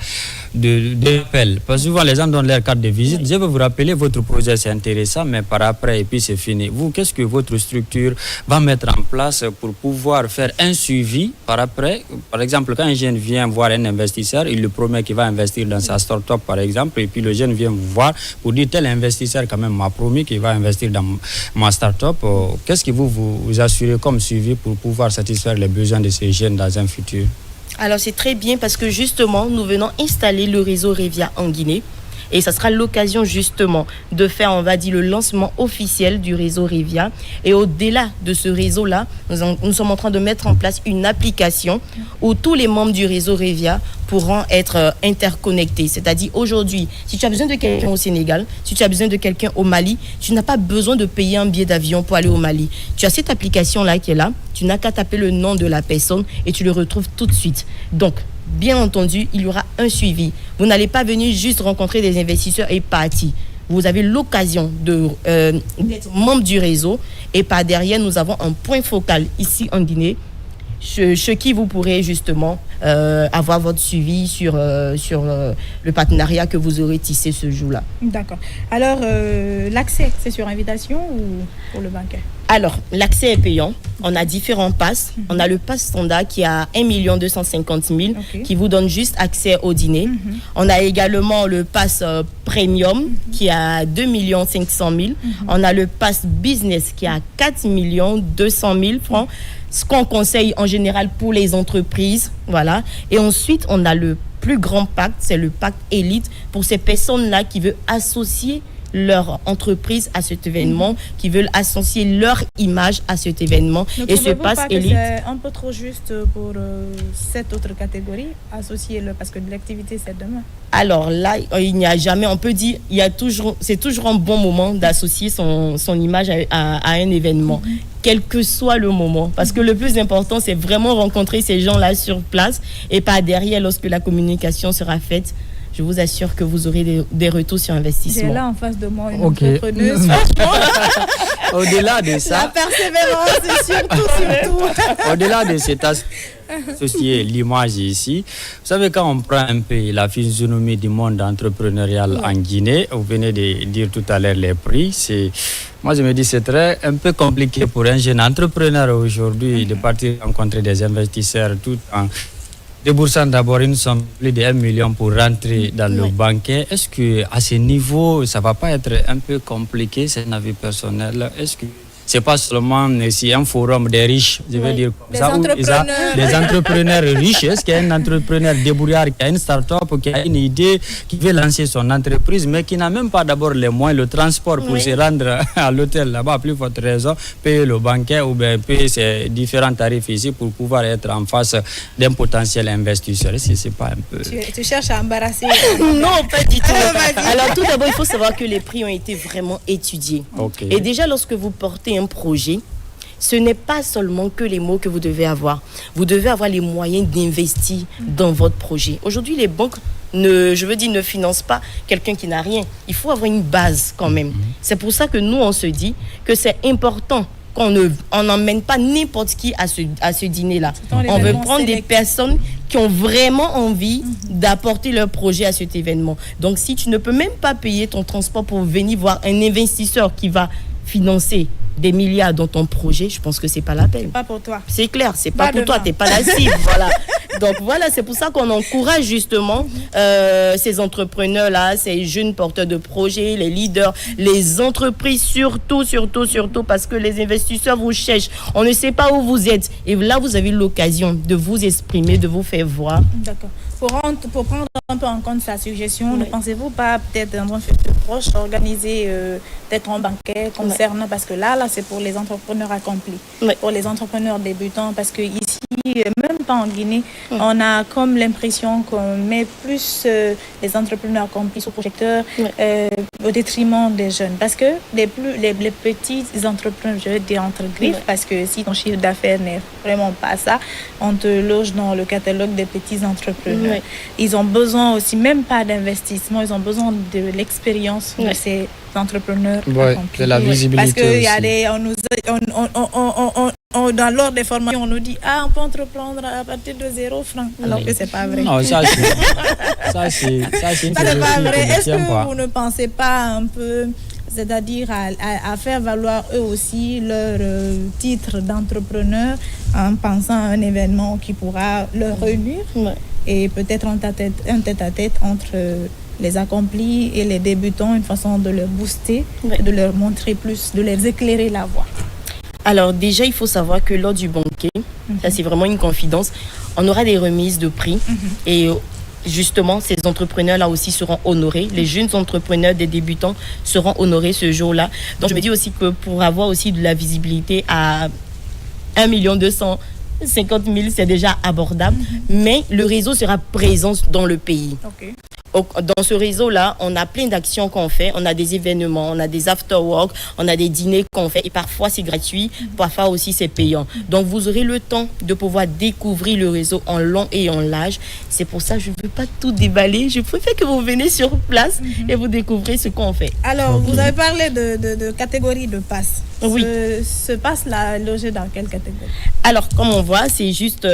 S2: d'appel. Parce que souvent les gens donnent leur carte de visite. Je vais vous rappeler, votre projet c'est intéressant, mais par après, et puis c'est fini. Vous, qu'est-ce que votre structure va mettre en place pour pouvoir faire un suivi par après? Par exemple, quand un jeune vient voir un investisseur, il lui promet qu'il va investir dans sa start-up, par exemple, et puis le jeune vient vous voir pour dire tel investisseur quand même m'a promis qu'il va investir dans ma start-up. Qu'est-ce que vous assurez comme suivi pour pouvoir satisfaire les besoins de ces jeunes dans un futur?
S4: Alors c'est très bien parce que justement, nous venons installer le réseau Revia en Guinée. Et ça sera l'occasion justement de faire, on va dire, le lancement officiel du réseau Revia. Et au-delà de ce réseau-là, nous sommes en train de mettre en place une application où tous les membres du réseau Revia pourront être interconnectés. C'est-à-dire aujourd'hui, si tu as besoin de quelqu'un au Sénégal, si tu as besoin de quelqu'un au Mali, tu n'as pas besoin de payer un billet d'avion pour aller au Mali. Tu as cette application-là qui est là, tu n'as qu'à taper le nom de la personne et tu le retrouves tout de suite. Donc, bien entendu, il y aura un suivi. Vous n'allez pas venir juste rencontrer des investisseurs et partir. Vous avez l'occasion d'être membre du réseau et par derrière, nous avons un point focal ici en Guinée chez qui vous pourrez justement avoir votre suivi sur le partenariat que vous aurez tissé ce jour-là.
S1: D'accord. Alors, l'accès, c'est sur invitation ou pour le banquet?
S4: Alors, l'accès est payant. On a différents passes. On a le pass standard qui a 1 250 000 qui vous donne juste accès au dîner. On a également le pass premium qui a 2 500 000. On a le pass business qui a 4 200 000 francs. Ce qu'on conseille en général pour les entreprises. Voilà. Et ensuite, on a le plus grand pacte, c'est le pacte élite pour ces personnes-là qui veulent associer leur entreprise à cet événement, qui veulent associer leur image à cet événement.
S1: Et ce pass élite, c'est un peu trop juste pour cette autre catégorie, associer-le, parce que l'activité c'est demain.
S4: Alors là, il n'y a jamais, on peut dire, c'est toujours un bon moment d'associer son image à un événement, quel que soit le moment. Parce que le plus important, c'est vraiment rencontrer ces gens-là sur place et pas derrière lorsque la communication sera faite. Je vous assure que vous aurez des retours sur investissement.
S1: J'ai là en face de moi une entrepreneuse.
S2: Au-delà de
S1: La
S2: ça,
S1: persévérance, c'est surtout.
S2: au-delà de cet associé l'image ici, vous savez, quand on prend un peu la physionomie du monde entrepreneurial en Guinée, vous venez de dire tout à l'heure les prix, moi je me dis c'est un peu compliqué pour un jeune entrepreneur aujourd'hui de partir rencontrer des investisseurs tout en déboursant d'abord une somme plus de 1 million pour rentrer dans le banquet. Est-ce qu'à ce niveau, ça ne va pas être un peu compliqué, c'est un avis personnel? Est-ce que c'est pas seulement si un forum des riches, je veux dire comme ça, où des entrepreneurs riches? Est-ce qu'il y a un entrepreneur débrouillard qui a une start-up, qui a une idée, qui veut lancer son entreprise, mais qui n'a même pas d'abord les moyens, le transport pour se rendre à l'hôtel là-bas, à plus forte raison, payer le banquet ou bien payer ces différents tarifs ici pour pouvoir être en face d'un potentiel investisseur? Est-ce que c'est pas un peu...
S1: Tu cherches à embarrasser?
S4: Non, pas du tout. Alors tout d'abord, il faut savoir que les prix ont été vraiment étudiés.
S2: Okay.
S4: Et déjà, lorsque vous portez un projet, ce n'est pas seulement que les mots que vous devez avoir. Vous devez avoir les moyens d'investir dans votre projet. Aujourd'hui, les banques ne financent pas quelqu'un qui n'a rien. Il faut avoir une base quand même. C'est pour ça que nous, on se dit que c'est important qu'on n'emmène pas n'importe qui à ce dîner-là. On veut prendre des personnes qui ont vraiment envie d'apporter leur projet à cet événement. Donc, si tu ne peux même pas payer ton transport pour venir voir un investisseur qui va financer des milliards dans ton projet, je pense que c'est pas la peine.
S1: Pas pour toi.
S4: C'est clair, c'est pas pour toi, t'es pas la cible, voilà. Donc voilà, c'est pour ça qu'on encourage justement ces entrepreneurs-là, ces jeunes porteurs de projets, les leaders, les entreprises, surtout, parce que les investisseurs vous cherchent. On ne sait pas où vous êtes. Et là, vous avez l'occasion de vous exprimer, de vous faire voir.
S1: D'accord. Pour prendre un peu en compte sa suggestion, ne pensez-vous pas peut-être dans un futur proche organiser peut-être un banquet concernant, parce que là c'est pour les entrepreneurs accomplis, pour les entrepreneurs débutants, parce que ici, même pas en Guinée, on a comme l'impression qu'on met plus les entrepreneurs accomplis au projecteur au détriment des jeunes, parce que les petits entrepreneurs, je veux dire entre griffes, parce que si ton chiffre d'affaires n'est vraiment pas ça, on te loge dans le catalogue des petits entrepreneurs. Ils ont besoin aussi, même pas d'investissement, ils ont besoin de l'expérience de ces entrepreneurs accomplis.
S2: De la visibilité.
S1: Parce que y a des, dans l'ordre des formations, on nous dit on peut entreprendre à partir de 0 francs, alors que c'est pas vrai.
S2: Non, ça c'est une
S1: pas vrai. Est-ce que
S2: pas.
S1: vous ne pensez pas un peu, c'est-à-dire à faire valoir eux aussi leur titre d'entrepreneur en pensant à un événement qui pourra leur réunir et peut-être un tête-à-tête entre les accomplis et les débutants, une façon de leur booster, de leur montrer plus, de les éclairer la voie?
S4: Alors déjà, il faut savoir que lors du banquet, ça c'est vraiment une confidence, on aura des remises de prix et justement, ces entrepreneurs-là aussi seront honorés. Les jeunes entrepreneurs, des débutants seront honorés ce jour-là. Donc je me dis aussi que pour avoir aussi de la visibilité à 1 250 000, c'est déjà abordable, mais le réseau sera présent dans le pays. Dans ce réseau-là, on a plein d'actions qu'on fait. On a des événements, on a des after-work, on a des dîners qu'on fait. Et parfois, c'est gratuit, parfois aussi, c'est payant. Donc, vous aurez le temps de pouvoir découvrir le réseau en long et en large. C'est pour ça que je ne veux pas tout déballer. Je préfère que vous venez sur place et vous découvrez ce qu'on fait.
S1: Alors, vous avez parlé de catégorie de passes.
S4: Oui.
S1: Ce passe-là, logé dans quelle catégorie?
S4: Alors, comme on voit, c'est juste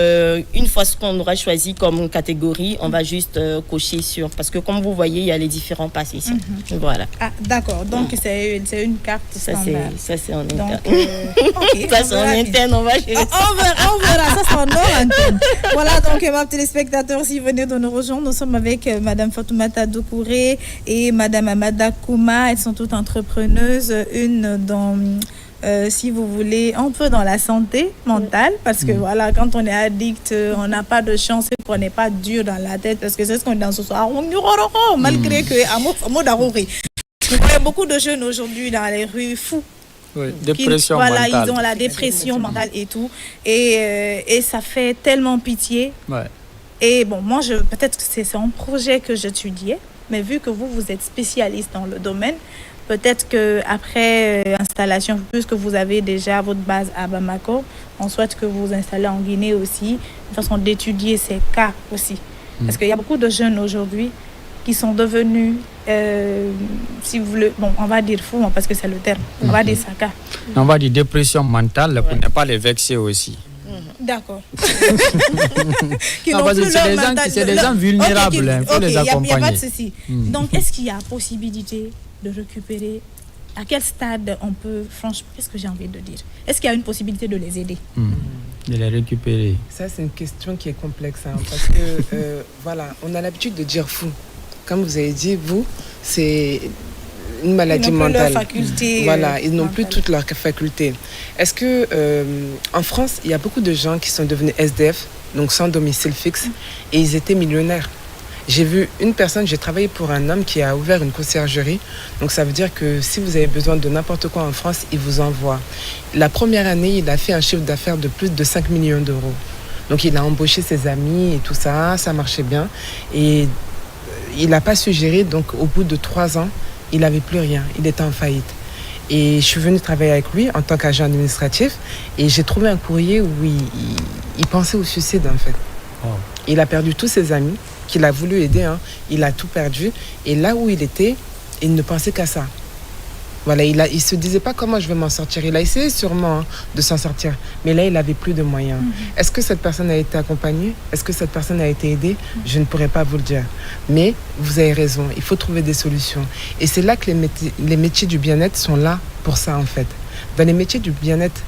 S4: une fois ce qu'on aura choisi comme catégorie, on va juste cocher sur... Parce que comme vous voyez, il y a les différents passes ici. Voilà.
S1: Ah, d'accord. Donc, c'est une carte standard.
S4: Ça, c'est en interne.
S1: Donc,
S4: ça, c'est en interne, on va gérer ça.
S1: On verra, ça, c'est en hors antenne. Voilà, donc, ma téléspectateur, si vous venez de nous rejoindre, nous sommes avec Madame Fatoumata Doucouré et Madame Amada Kouma. Elles sont toutes entrepreneuses. Une dans... si vous voulez, un peu dans la santé mentale, parce que voilà, quand on est addict, on n'a pas de chance qu'on n'est pas dur dans la tête, parce que c'est ce qu'on est dans ce soir, malgré que il y a beaucoup de jeunes aujourd'hui dans les rues fous.
S2: Dépression mentale.
S1: Ils ont la dépression mentale et tout, et ça fait tellement pitié. Et bon, moi, peut-être que c'est un projet que j'étudiais, mais vu que vous êtes spécialiste dans le domaine, peut-être qu'après installation, puisque vous avez déjà votre base à Bamako, on souhaite que vous vous installez en Guinée aussi, de façon d'étudier ces cas aussi. Parce qu'il y a beaucoup de jeunes aujourd'hui qui sont devenus, si vous voulez, bon, on va dire fous, parce que c'est le terme, on va dire saccas.
S2: On va dire dépression mentale pour ne pas les vexer aussi.
S1: D'accord.
S2: Non, parce que c'est des gens vulnérables, il faut les accompagner.
S1: Il n'y a pas de souci. Donc, est-ce qu'il y a possibilité de récupérer? À quel stade on peut, franchement, qu'est-ce que j'ai envie de dire? Est-ce qu'il y a une possibilité de les aider?
S2: De les récupérer.
S3: Ça, c'est une question qui est complexe, parce que, voilà, on a l'habitude de dire fou. Comme vous avez dit, vous, c'est une maladie mentale. Voilà, ils n'ont plus toutes leurs facultés. Est-ce que en France, il y a beaucoup de gens qui sont devenus SDF, donc sans domicile fixe, et ils étaient millionnaires. J'ai vu une personne, j'ai travaillé pour un homme qui a ouvert une conciergerie. Donc ça veut dire que si vous avez besoin de n'importe quoi en France, il vous envoie. La première année, il a fait un chiffre d'affaires de plus de 5 millions d'euros. Donc il a embauché ses amis et tout ça, ça marchait bien. Et il n'a pas su gérer, donc au bout de 3 ans, il n'avait plus rien, il était en faillite. Et je suis venue travailler avec lui en tant qu'agent administratif et j'ai trouvé un courrier où il pensait au suicide en fait. Oh. Il a perdu tous ses amis qu'il a voulu aider, il a tout perdu. Et là où il était, il ne pensait qu'à ça. Voilà, il ne se disait pas comment je vais m'en sortir. Il a essayé sûrement de s'en sortir, mais là, il n'avait plus de moyens. Est-ce que cette personne a été accompagnée? Est-ce que cette personne a été aidée? Je ne pourrais pas vous le dire. Mais vous avez raison, il faut trouver des solutions. Et c'est là que les métiers du bien-être sont là pour ça, en fait. Dans les métiers du bien-être,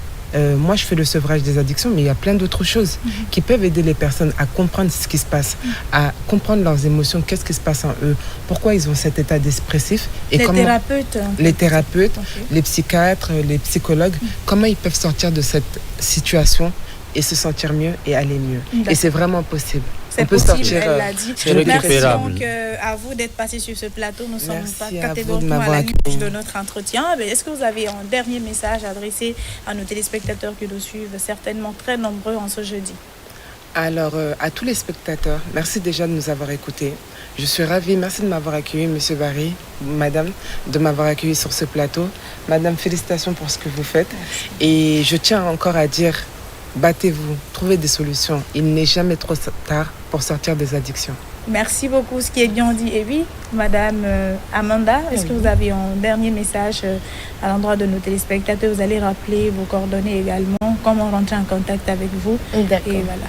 S3: moi, je fais le sevrage des addictions, mais il y a plein d'autres choses qui peuvent aider les personnes à comprendre ce qui se passe, à comprendre leurs émotions, qu'est-ce qui se passe en eux, pourquoi ils ont cet état dépressif. Et les thérapeutes, les psychiatres, les psychologues, comment ils peuvent sortir de cette situation et se sentir mieux et aller mieux. Et c'est vraiment possible.
S1: C'est possible, elle l'a dit. Merci donc à vous d'être passé sur ce plateau. Nous sommes pas catégoriquement à la limite de notre entretien. Mais est-ce que vous avez un dernier message adressé à nos téléspectateurs qui nous suivent, certainement très nombreux en ce jeudi?
S3: Alors, à tous les spectateurs, merci déjà de nous avoir écoutés. Je suis ravie, merci de m'avoir accueilli, Monsieur Barry, Madame, de m'avoir accueilli sur ce plateau. Madame, félicitations pour ce que vous faites. Merci. Et je tiens encore à dire, battez-vous, trouvez des solutions. Il n'est jamais trop tard pour sortir des addictions.
S1: Merci beaucoup, ce qui est bien dit. Et oui, Madame Amanda, est-ce que vous avez un dernier message à l'endroit de nos téléspectateurs? Vous allez rappeler vos coordonnées également, comment rentrer en contact avec vous.
S4: D'accord.
S1: Et voilà.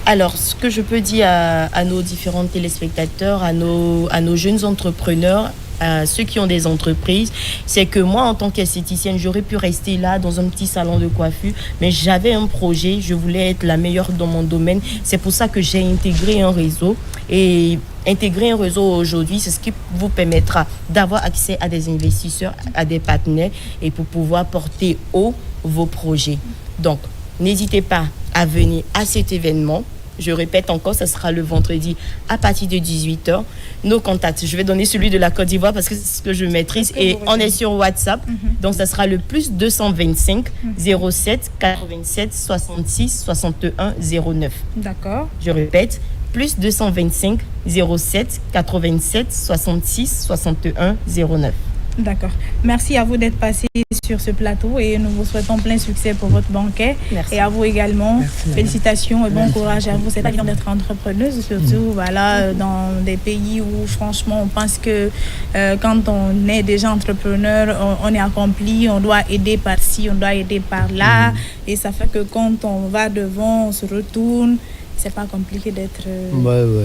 S4: Alors, ce que je peux dire à nos différents téléspectateurs, à nos jeunes entrepreneurs, à ceux qui ont des entreprises, c'est que moi, en tant qu'esthéticienne, j'aurais pu rester là dans un petit salon de coiffure, mais j'avais un projet, je voulais être la meilleure dans mon domaine. C'est pour ça que j'ai intégré un réseau. Et intégrer un réseau aujourd'hui, c'est ce qui vous permettra d'avoir accès à des investisseurs, à des partenaires et pour pouvoir porter haut vos projets. Donc, n'hésitez pas à venir à cet événement. Je répète encore, ce sera le vendredi à partir de 18h. Nos contacts, je vais donner celui de la Côte d'Ivoire parce que c'est ce que je maîtrise et on est sur WhatsApp. Donc, ça sera le plus 225 07 87 66 61 09.
S1: D'accord.
S4: Je répète, plus 225 07 87 66 61 09.
S1: D'accord. Merci à vous d'être passé sur ce plateau et nous vous souhaitons plein succès pour votre banquet. Merci. Et à vous également. Merci. Félicitations et bon courage à vous. C'est pas évident d'être entrepreneuse, surtout voilà, dans des pays où franchement on pense que quand on est déjà entrepreneur, on est accompli, on doit aider par-ci, on doit aider par-là. Et ça fait que quand on va devant, on se retourne. C'est pas compliqué d'être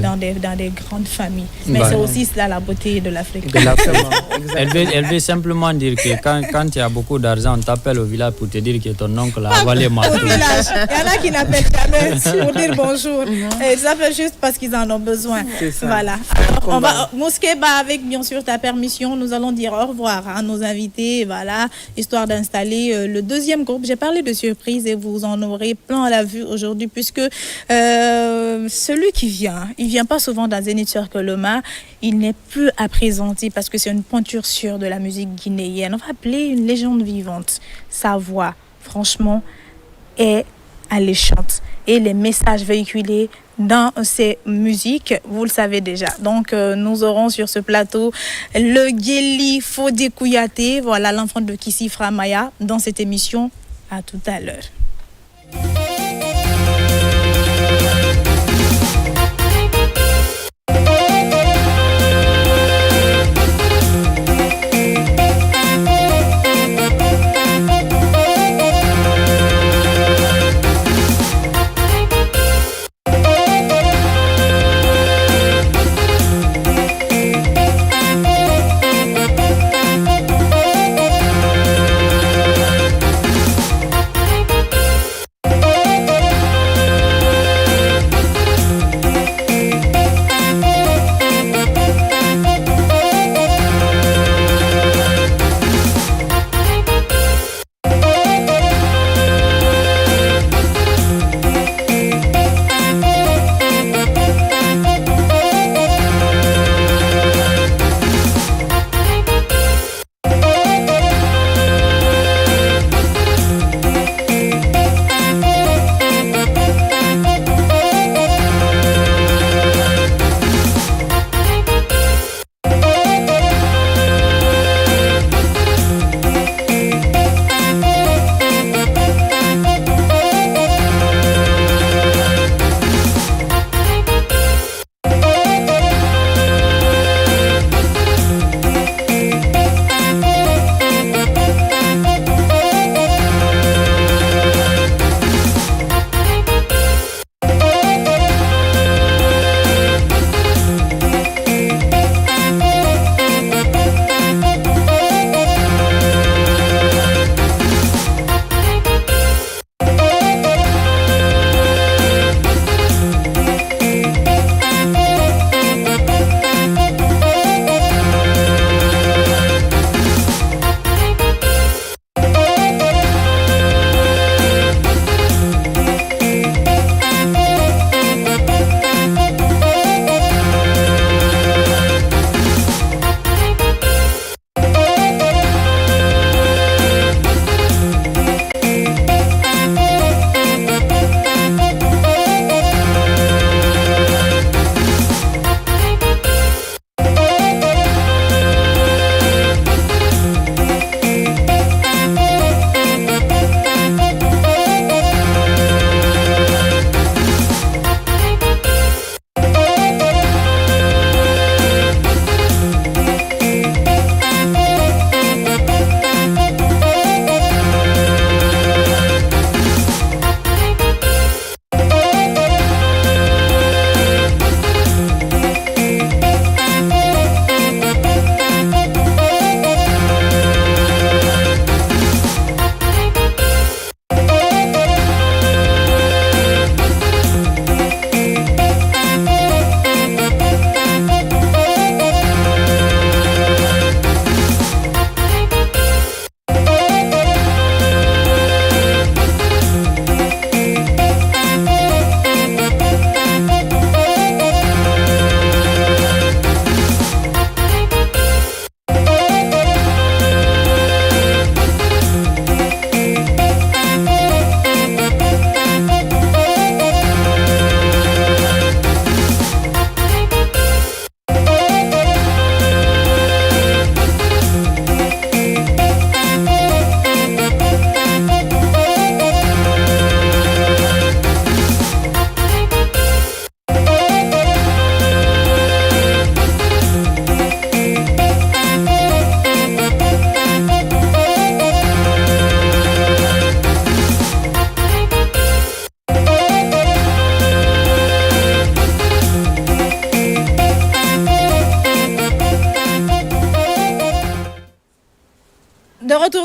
S1: dans des grandes familles. Mais c'est aussi cela la beauté de l'Afrique.
S2: Elle veut simplement dire que quand il y a beaucoup d'argent, on t'appelle au village pour te dire que ton oncle a avalé ma
S1: au village. Il y en a qui n'appellent jamais pour dire bonjour. Et ça fait juste parce qu'ils en ont besoin. C'est ça. Voilà. Alors, on va, Mouskeba, avec bien sûr ta permission, nous allons dire au revoir à nos invités. Voilà, histoire d'installer le deuxième groupe. J'ai parlé de surprise et vous en aurez plein à la vue aujourd'hui puisque celui qui vient, il vient pas souvent dans Zénith sur Coloma, il n'est plus à présenter parce que c'est une pointure sûre de la musique guinéenne. On va appeler une légende vivante. Sa voix, franchement, est alléchante. Et les messages véhiculés dans ces musiques, vous le savez déjà. Donc, nous aurons sur ce plateau le Guéli Fodé Kouyaté, voilà l'enfant de Kissi Framaya, dans cette émission. À tout à l'heure.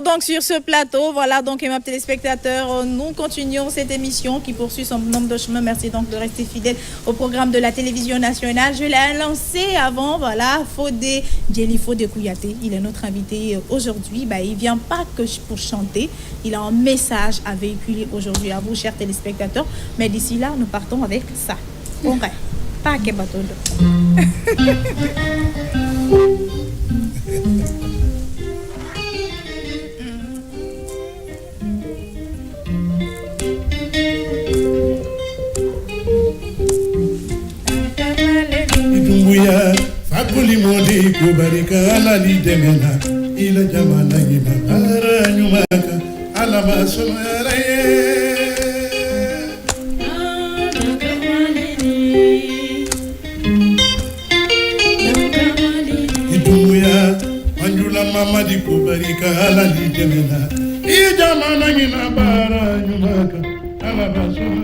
S1: donc sur ce plateau. Voilà donc, mes téléspectateurs, nous continuons cette émission qui poursuit son nombre de chemins. Merci donc de rester fidèles au programme de la télévision nationale. Je l'ai lancé avant, voilà, Djeli Fodé Kouyaté. Il est notre invité aujourd'hui. Il vient pas que pour chanter. Il a un message à véhiculer aujourd'hui à vous, chers téléspectateurs. Mais d'ici là, nous partons avec ça. Bon, pas que bateau de
S5: Itunguya fakuli modi kubarika ala li demena ila jamana ina ara nyumaka ala masumara Itunguya anjula mama di kubarika ala li demena ila jamana ina bara nyumaka ala masumara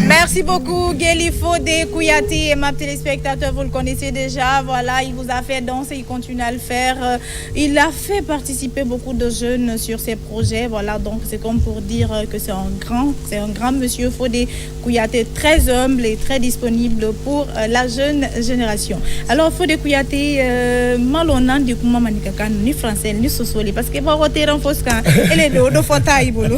S1: Merci beaucoup, Djeli Fodé Kouyaté, et ma téléspectateur, vous le connaissez déjà. Voilà, il vous a fait danser, il continue à le faire. Il a fait participer beaucoup de jeunes sur ses projets. Voilà, donc c'est comme pour dire que c'est un grand monsieur Fodé Kouyaté, très humble et très disponible pour la jeune génération. Alors, Fodé Kouyaté, malonan du kuma manikaka ni français ni sosoli parce que va voter en fosca et les deux de fautaille bolo.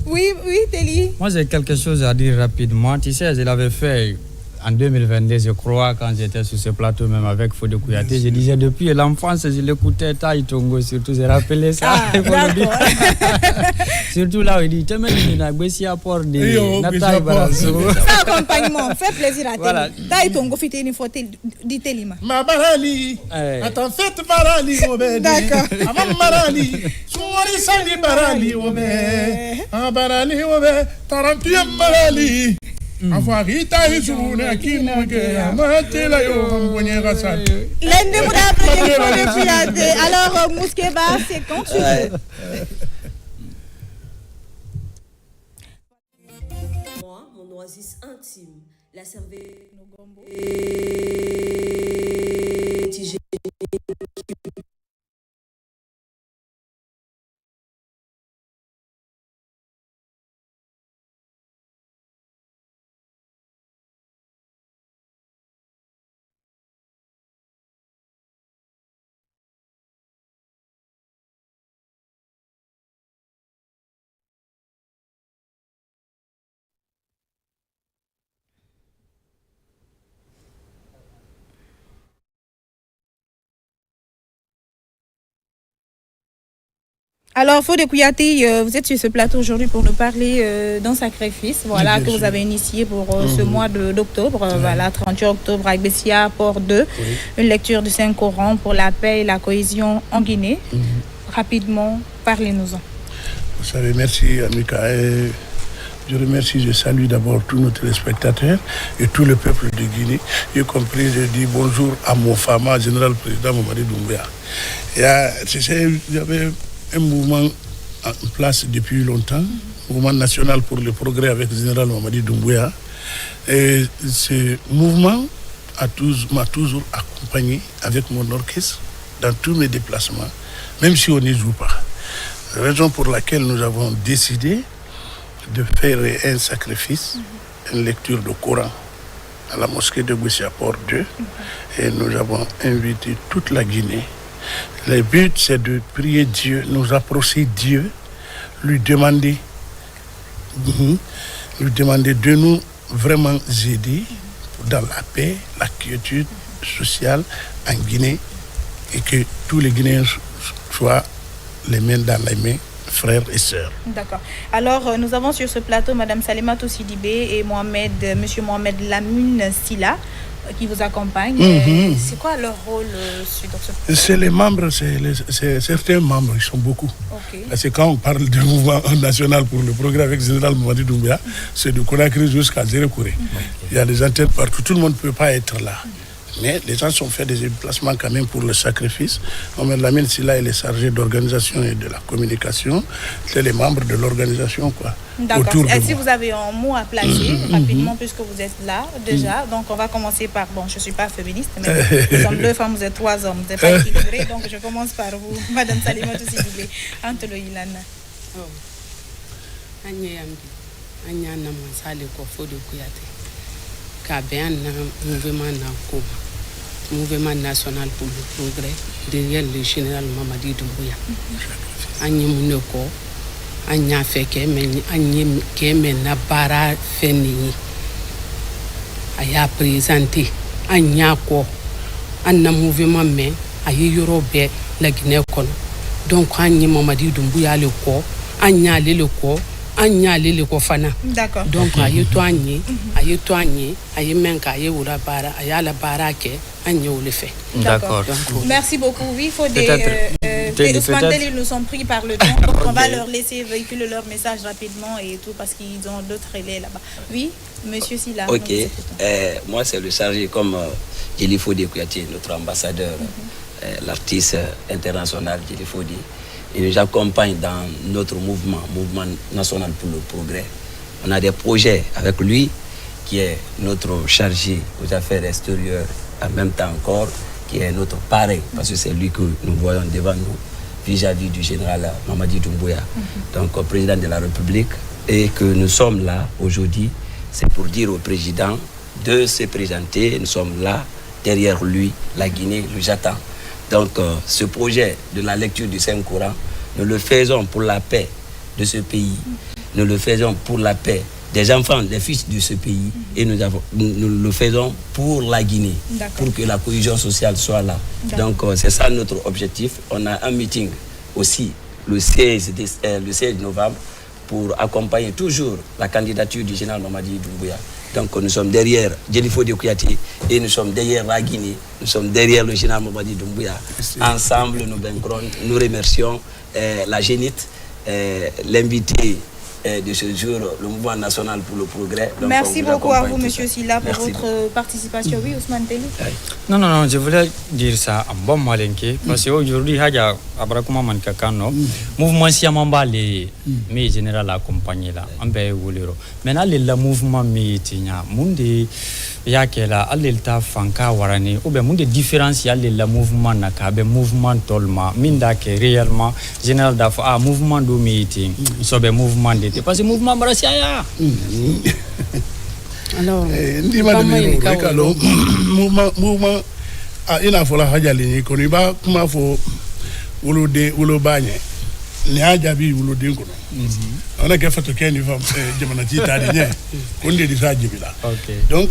S1: Oui, Téli.
S2: Moi, j'ai quelque chose à dire rapidement. Tu sais, je l'avais fait en 2022, je crois, quand j'étais sur ce plateau, même avec Fodé Kouyaté, je disais depuis l'enfance, je l'écoutais, Taï Tongo, surtout, j'ai rappelé ça.
S1: D'accord.
S2: Surtout là où il dit, tu me dis, tu as apport de Nataï Barasso.
S1: Ça, accompagnement, fait plaisir à toi. Taï Tongo, fit une photo, dit-elle.
S5: Ma barali, attends, faites barali, obé.
S1: D'accord.
S5: Avant barali, souri sali barali, obé. En barali, obé, tarantuye barali. Afarita isune akinoke, amatela yo mbonye rasal.
S1: L'un alors, Mouskeba, c'est quand tu veux.
S6: Moi, mon oasis intime, la cervelle.
S1: Alors, Fodé Kouyaté, vous êtes sur ce plateau aujourd'hui pour nous parler d'un sacrifice que vous avez initié pour ce mois d'octobre, 30 octobre, à Bessia, Port 2, une lecture du Saint-Coran pour la paix et la cohésion en Guinée. Rapidement, parlez-nous-en.
S5: Vous savez, merci Amika. Je salue d'abord tous nos téléspectateurs et tout le peuple de Guinée, y compris, je dis bonjour à mon fameux général président Mamadi Doumbouya. Il y avait un mouvement en place depuis longtemps, mouvement national pour le progrès avec le général Mamadi Doumbouya. Et ce mouvement m'a toujours accompagné avec mon orchestre dans tous mes déplacements, même si on n'y joue pas. Raison pour laquelle nous avons décidé de faire un sacrifice, une lecture du Coran à la mosquée de Boussiaport 2. Et nous avons invité toute la Guinée. Le but, c'est de prier Dieu, nous approcher Dieu, lui demander de nous vraiment aider dans la paix, la quiétude sociale en Guinée et que tous les Guinéens soient les mains dans les mains, frères et sœurs.
S1: D'accord. Alors, nous avons sur ce plateau Mme Salimatou Sidibé et Monsieur Mohamed Lamine Silla qui vous accompagnent. C'est quoi leur rôle dans ce projet?
S5: C'est les membres, c'est certains membres, ils sont beaucoup.
S1: Okay.
S5: Parce que quand on parle du mouvement national pour le progrès avec le général Mamadi Doumbouya, c'est de Conakry jusqu'à Zérekouré. Il y a des antennes partout, tout le monde ne peut pas être là. Mais les gens ont fait des déplacements quand même pour le sacrifice. Mohamed Lamine Silla, il est chargé d'organisation et de la communication. C'est les membres de l'organisation, quoi.
S1: D'accord. Et si vous avez un mot à placer, rapidement, puisque vous êtes là, déjà. Donc, on va commencer par... Bon, je ne suis pas féministe, mais nous sommes 2 femmes, vous êtes 3 hommes. Vous n'êtes pas équilibré, donc je commence par vous. Madame Salimatou Sidibé. Antelo Ilana.
S7: Mouvement national pour le progrès derrière le général Mamadi Doumbouya. Anya munoko, anya feke men anya keme na bara feni. Aya présenté anya ko anna mouvement men ayi yorobe la Guinée kono. Donc anya Mamadi Doumbouya le ko, anya le ko. Anyale ko fana.
S1: D'accord.
S7: Donc ayi toanye, ayi menka ayi wura bara, ayi la bara ke anye ou le fait.
S1: D'accord. Merci beaucoup. Oui, il faut ils nous sont pris par le temps, donc on va leur laisser véhiculer leur message rapidement et tout parce qu'ils ont d'autres relais là-bas. Oui, Monsieur Silla.
S8: Ok. Moi c'est le chargé comme Djily Fodé Kouyaté, notre ambassadeur, l'artiste international Djily Fodé. Il nous accompagne dans notre mouvement national pour le progrès. On a des projets avec lui, qui est notre chargé aux affaires extérieures, en même temps encore, qui est notre parrain, parce que c'est lui que nous voyons devant nous, vis-à-vis du général Mamadi Doumbouya, donc président de la République, et que nous sommes là aujourd'hui, c'est pour dire au président de se présenter. Nous sommes là, derrière lui, la Guinée nous attend. Donc ce projet de la lecture du Saint-Coran, nous le faisons pour la paix de ce pays. Nous le faisons pour la paix des enfants, des fils de ce pays, et nous le faisons pour la Guinée, pour que la cohésion sociale soit là. Donc c'est ça notre objectif. On a un meeting aussi le 16 novembre pour accompagner toujours la candidature du général Mamadi Doumbouya. Donc nous sommes derrière Djelifo Kouyaté et nous sommes derrière la Guinée, nous sommes derrière le général Mamadi Doumbouya. Ensemble, nous vaincrons, nous remercions la Génite, l'invité de ce jour, le mouvement national pour le progrès. Donc,
S1: merci beaucoup à vous, Monsieur Silla, pour votre participation. Oui, Ousmane Telli.
S2: Non, je voulais dire ça en bon malinké, parce qu'aujourd'hui, Hadja Abrakuma Mankakano, mouvement Siamamba, mais général accompagné là, en paix ou l'euro. Maintenant, le mouvement Mietinia, Mundi, Yakela, Alelta, Fanka, Warani, ou bien Mundi différentiel le mouvement Nakabe, mouvement Tolma, Mindak, réellement, général d'Afa, mouvement de meeting, sur le mouvement d'été, parce que mouvement Brassiaya.
S7: Alors,
S5: mouvement il a fallu Hadjalini, qu'on y va, comment faut ou bagne. Les Hadjabi ou le Dingo. On a qu'à faire toquer une femme, Jamanati Tadine, on dit des Hadjabila. Donc,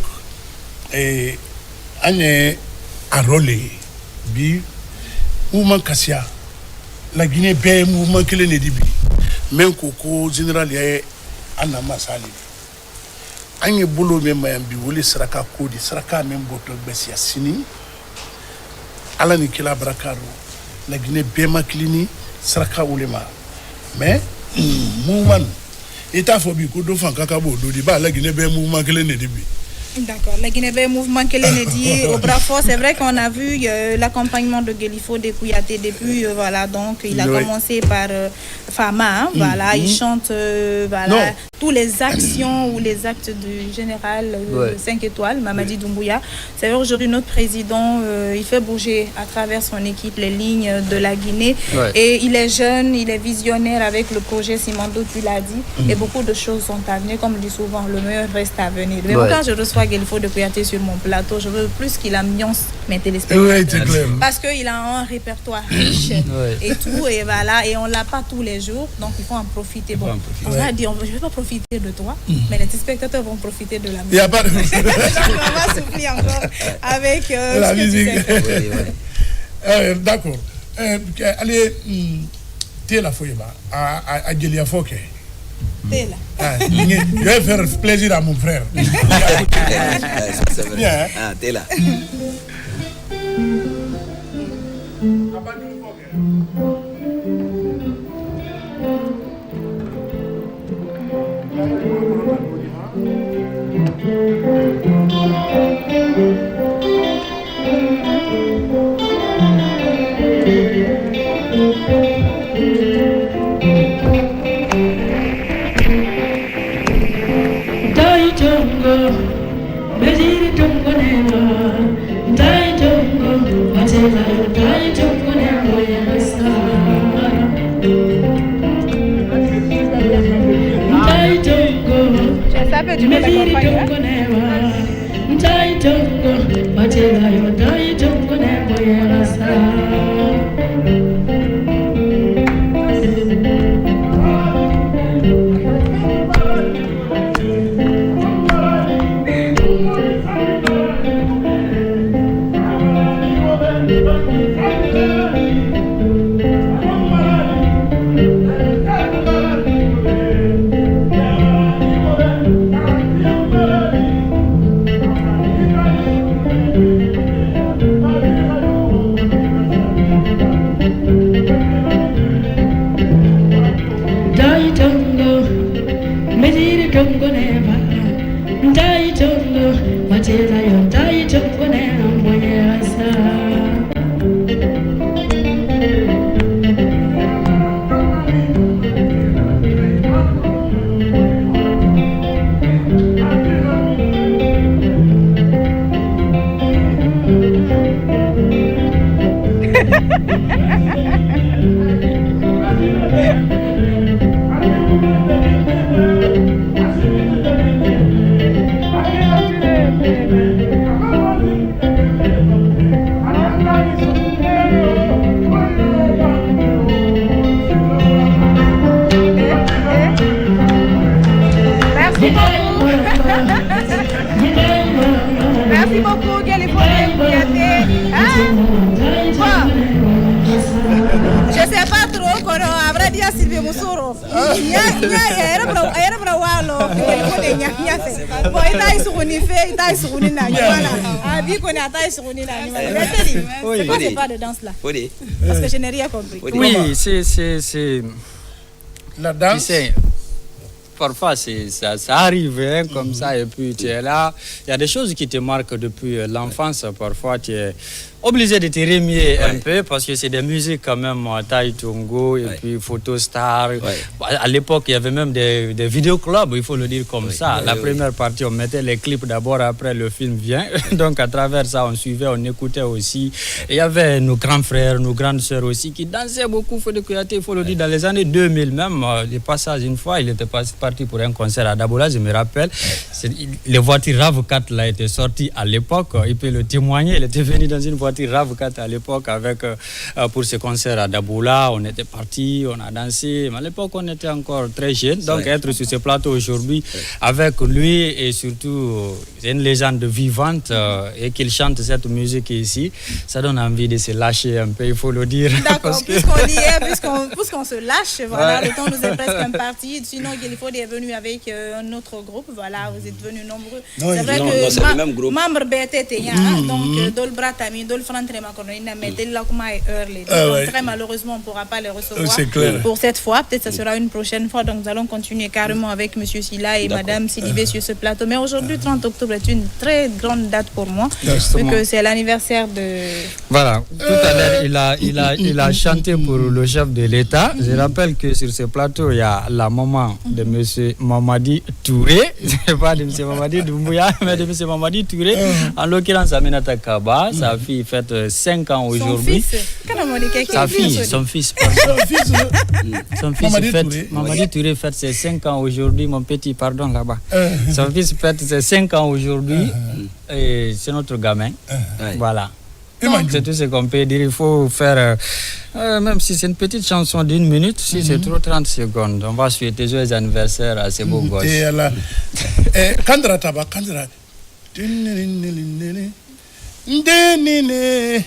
S5: on est à Rolé, bi, mouvement Kassia, la Guinée, bien, mouvement que les Nédibi, même Coco, général, il y a un amassali. On est boulot même, bi, ou les Sraka Kodi, Sraka même, Boto Bessia Sini, Alani Kila Brakaro, la Guinée, bien, Maklini, Sraka Oulema. Mais, mouvement, état-phobie, coup de fan, Kakabo, Dodiba, la Guinée, bien, mouvement que les Nédibi.
S1: D'accord. La Guinée mouvement que l'on dit au bras fort, c'est vrai qu'on a vu l'accompagnement de Djelifo Kouyaté depuis voilà, donc il a commencé par Fama, hein, voilà, il chante voilà tous les actions ou les actes du général 5 étoiles Mamadi Doumbouya. C'est vrai aujourd'hui notre président il fait bouger à travers son équipe les lignes de la Guinée et il est jeune, il est visionnaire avec le projet Simando, tu l'as dit, et beaucoup de choses sont à venir, comme je dis souvent, le meilleur reste à venir. Mais quand je reçois Djelifo Kouyaté sur mon plateau, je veux plus qu'il ambiance mes téléspectateurs parce qu'il a un répertoire riche et tout, et voilà, et on l'a pas tous les jours, donc il faut en profiter. Bon, on va dire, je vais pas profiter de toi, mais les téléspectateurs vont profiter de la musique. Il y a pas de on va souffler encore avec
S5: la musique. D'accord. Allez, t'es la fouille à Djelia Foke.
S1: T'es là.
S5: Je vais faire plaisir à mon frère.
S8: C'est vrai. Ah, t'es là.
S1: Ça peut du Merci beaucoup, Guélifo Kouyaté. Je sais pas trop qu'on a vrai dire Sylvie Moussoro. Il y a bon, il a sur une fait, il a sur une c'est pas de danse là. Parce que je n'ai rien compris.
S2: Oui, c'est
S5: la danse.
S2: Tu sais, parfois ça arrive hein, comme ça et puis tu es là. Il y a des choses qui te marquent depuis l'enfance. Parfois tu es obligé de te remuer un peu parce que c'est des musiques quand même, Taï Tongo et puis Photostar. À l'époque, il y avait même des vidéoclubs, il faut le dire comme ça. La première partie, on mettait les clips d'abord, après le film vient. Donc à travers ça, on suivait, on écoutait aussi. Et il y avait nos grands frères, nos grandes sœurs aussi qui dansaient beaucoup. Fodé Kouyaté, il faut le dire, dans les années 2000 même, des passages une fois, il était parti pour un concert à Dabola, je me rappelle. Les voitures RAV4 là étaient sorties à l'époque. Il peut le témoigner, il était venu dans une voiture RAV4 à l'époque avec pour ce concert à Daboula, on était partis, on a dansé, mais à l'époque on était encore très jeunes, donc être sur ce plateau aujourd'hui avec lui et surtout c'est une légende vivante et qu'il chante cette musique ici, ça donne envie de se lâcher un peu, il faut le dire.
S1: D'accord, puisqu'on se lâche, voilà, le temps nous est presque imparti, sinon Guélifo est venu avec un autre groupe, voilà, vous êtes venus nombreux. C'est vrai que membre BTT, donc Dol Bratami, Dol Frantré Maconoï, mais Del Lakuma et Early. Très malheureusement, on ne pourra pas les recevoir pour cette fois. Peut-être que ce sera une prochaine fois. Donc nous allons continuer carrément avec M. Silla et Mme Sidibé sur ce plateau. Mais aujourd'hui, 30 octobre est une très grande date pour moi. Vu que c'est l'anniversaire de... Voilà.
S2: Tout à l'heure, il a chanté pour le chef de l'État. Je rappelle que sur ce plateau, il y a la maman de M. Mamadi Touré. Ce n'est pas de M. Mamadi Doumbouya, mais de M. Mamadi Touré. En l'occurrence, Aminata Kaba, sa fille fête 5 ans aujourd'hui. Son fils fête, Mamadi Touré fête ses 5 ans aujourd'hui, mon petit, pardon là-bas. Son fils fête ses 5 ans aujourd'hui, et c'est notre gamin. Voilà. C'est tout ce qu'on peut dire. Il faut faire, même si c'est une petite chanson d'1 minute, si c'est trop 30 secondes, on va souhaiter joyeux anniversaire à ces beaux gosses.
S5: Kandra Taba, Kandra. Denine,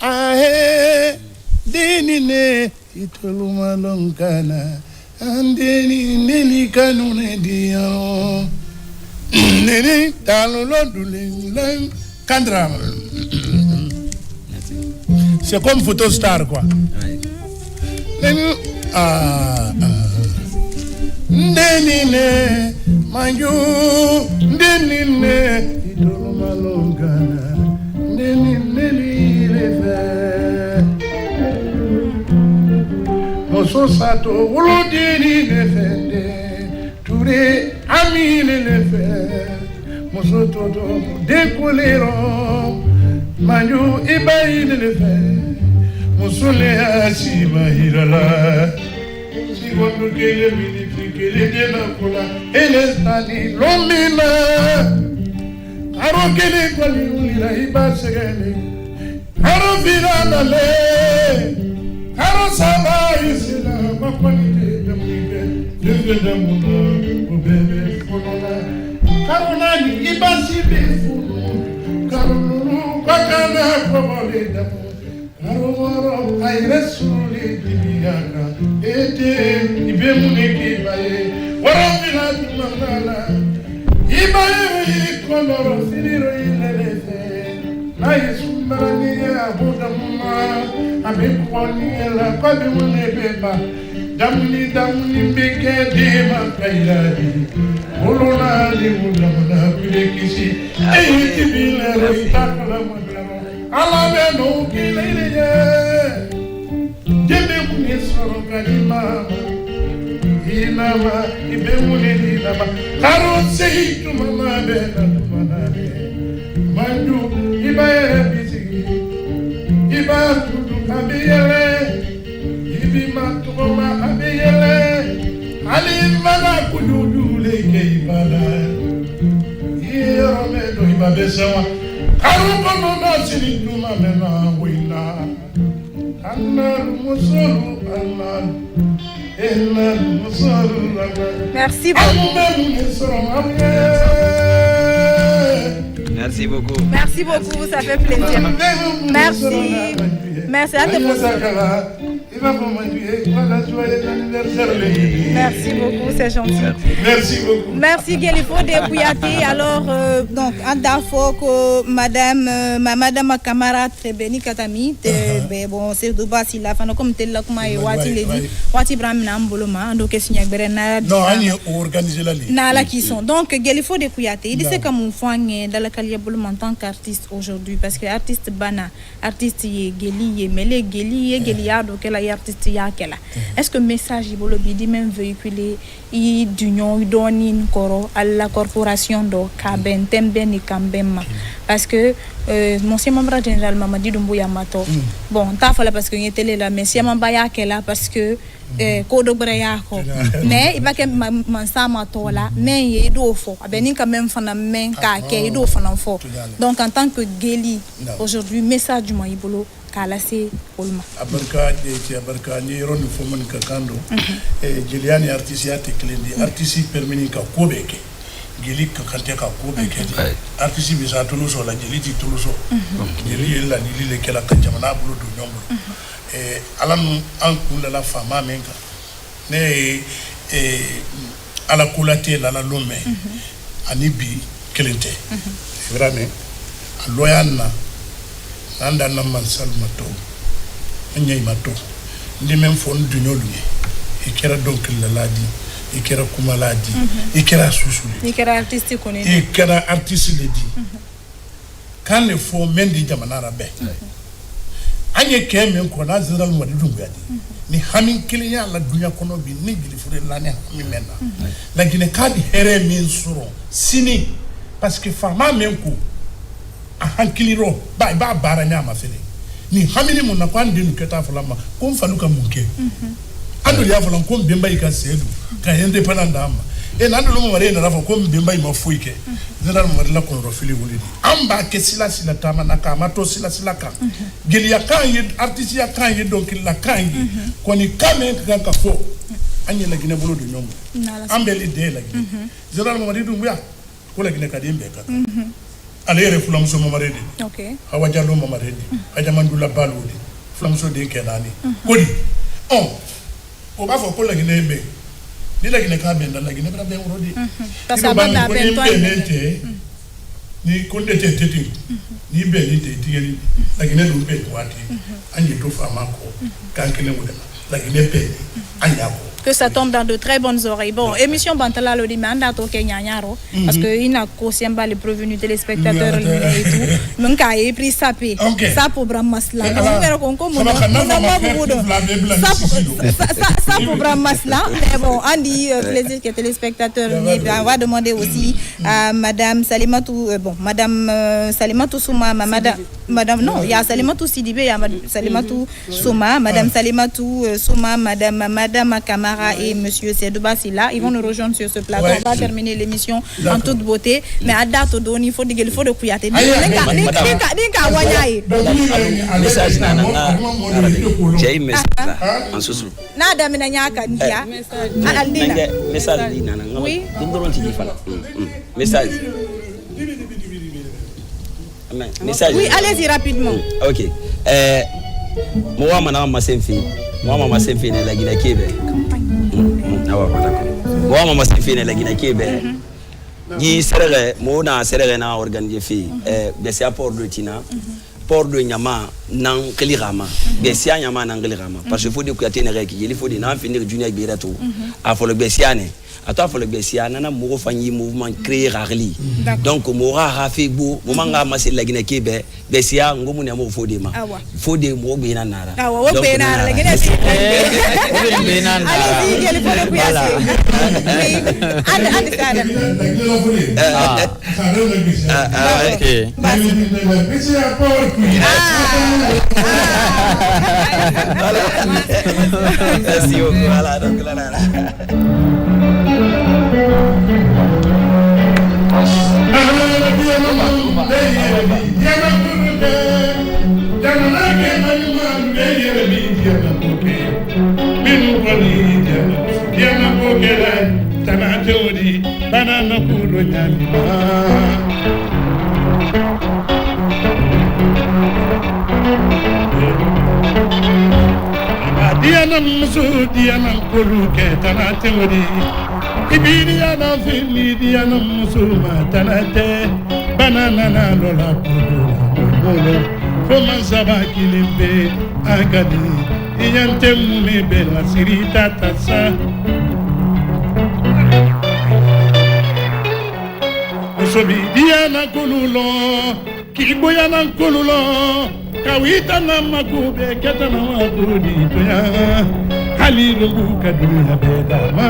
S5: ahe, denine, itoluma longkana, denine li kanune diyo, nene talolo dule, Kandra. C'est comme Photostar quoi. Denine, manju, denine, itoluma longkana. Moso sato wolodini nefende Touré amine nefe Moso toto dekolero Manju ibayi nefe Moso le asima hirala Sigondo kele minifi kele dena kola Elestani lomina Aro kele kwali ulira iba segele Aro vira le Aro saba isila makwani de damike Denge damuna ubebe fonona Karo nani iba sibe funu Karo nunu kakana kwamale damu Karo waro airesuli dibiyaka Ete ibe muneki baye Waro vira dumangala Ibaye koloro filiro ilelefe Na yisumani abudamuma Abikwani la kwabi munebeba Damuni mbeke dima kairadi Uluna li mudamuna kulekisi Eyi tibile reitakula mudamo Alabe no kileye Jebe kuni soro kalimama Inama ibe muni inama Karo sehi tumama bena tumana be Manju ibaye bisigi Iba tudu abiyele Ibi matuma abiyele Ali mana kududu leke ibala Iyo medo ibabesewa Karuko no sini tuma mena wina Anna musolu anna
S1: Merci beaucoup.
S8: Merci beaucoup.
S1: Merci beaucoup, ça fait plaisir. Merci. Merci à tes Merci beaucoup, c'est gentil.
S5: Merci beaucoup.
S1: Merci Gelifo de Kouyaté. Alors, donc, en dafo madame Kamara très béni katami. Bon, c'est de bas si la fin comme tel la kuma et wati le dit. Wati bramina mboloma donc signac berena.
S5: Non, on organise la ligne.
S1: Na la qui sont. Donc Gelifo de Kouyaté, il dit que mon foing dans la carrière en tant qu'artiste aujourd'hui parce que artiste bana, artiste yé Geli yé Mele Geli yé Geliado que la artiste ya kela. Est-ce que message il bidi même véhiculé i d'union doni koro à la corporation do kaben temben ni kambema parce que monsieur membre général Mamadi Doumbouya Mato bon ta fala parce que il était là mais si mamba ya kela parce que kodo breya ko mais il va que mansa mato là mais il do fo abeni quand même fana men ka ke do fana fo donc en tant que Geli aujourd'hui message du Maïbolo kalase olma
S5: abarka ni ron fo man ka kando Geliani artiste ya teklendi artiste permini ka kobeke Geli ka kante ka kobeke artiste bi sa tulu so la Geli ti tulu so Geli la ni le kala ka jamana bulu do nyombo alam an kula la fama menka ne ala kulate la lome ani bi kelente vraiment loyanna anda na mansal mato nyai mato ndi même fon du nyolunye ikera donc la ladi ikera kuma ladi ikera susuli
S1: ikera artiste kone
S5: ikera artiste le di kan le fo mendi jamana rabe anye keme ko na zira lu wadi dungu yadi ni hamin kiliya la dunya kono bi ni Gelifo la ne hamin mena la gine kadi here min suro sini parce que fama menku hankiliro ba bara nyama fele ni hamini mun na kwandi nu keta fulama ko mfaluka munke ando ya fulan ko mbemba ika sedu ka independent ama nando lo mare na rafa ko mbemba ima fuike zara mo la ko rofili wulidi amba ke sila tama na ka mato sila ka Geli ya kan yi artiste ya kan yi donc la kan yi ko ni kame ka fo anye la gine bolo do nyombo ambeli de la gine zara mo mari dumbuya ko la gine ka dembe ka alere fulamuso mamaredi
S1: okay
S5: hawajalo mamaredi ajamandula balodi fulamuso de kenani kodi o ba fo ko la gine be ni la gine ka benda la gine bra be urodi
S1: parce que banda ben toi
S5: ni konde tete ni be ni te tigeli la gine do be kwati anje to fama ko kankele ngudema la gine be anya ko
S1: que ça tombe dans de très bonnes oreilles. Bon, émission Bantala le demande à Toké Nyanyaro parce que il n'a conscient pas les prévenus téléspectateurs et tout. Donc a pris ça paix. Ça pour Bramasla. On verra qu'on comme ça pour Bramasla. Mais bon, on dit plaisir que téléspectateurs on va demander aussi à madame Salimatou madame Salimatou Souma madame non, il y a Salimatou Sidibé, il y a Salimatou Souma, madame Salimatou Souma, madame Kamara et monsieur Sedouba Silla, ils vont nous rejoindre sur ce plateau. On va terminer l'émission en toute beauté. Mais à date, il faut de Kouyaté.
S8: Message j'ai un message là en sous.
S1: Nada minanyaka ndia.
S8: Message nana. Oui. Message. Message.
S1: Oui, allez-y rapidement.
S8: OK. Moi mama Semfi. Moi mama Semfi na la Guinée Kébé. Moi mama Semfi na la Guinée Kébé. Yi serere mo na serere na organiser fi besia port de Tina. Port de Nyama nan kelirama. Besia Nyama nan kelirama parce que faut de Kouyaté ne rek il faut de na finir junior birato. A faut le besia ne. Attends faut le besia nana mo fanyi mouvement créer rarely. Donc mo ra fait beau moment nga ma la Guinée Kébé besia ngomu ne mo faut de ma. Faut de mo be na nara.
S1: Ah wa be na la Guinée
S2: be na nara.
S1: Allez-y, il faut le
S8: Merci beaucoup. Voilà, donc là.
S5: Jangan nyalima Diana muso Diana kolu ketana temori Diana fini Diana muso matanate banana na lola kolo Foma saba kilimbe agadi Iyante mume bela sirita tasa Musobi Diana kolulo Kiboyana kolulo Kawita na makube keta na makudi toya Halilu kadunya bedama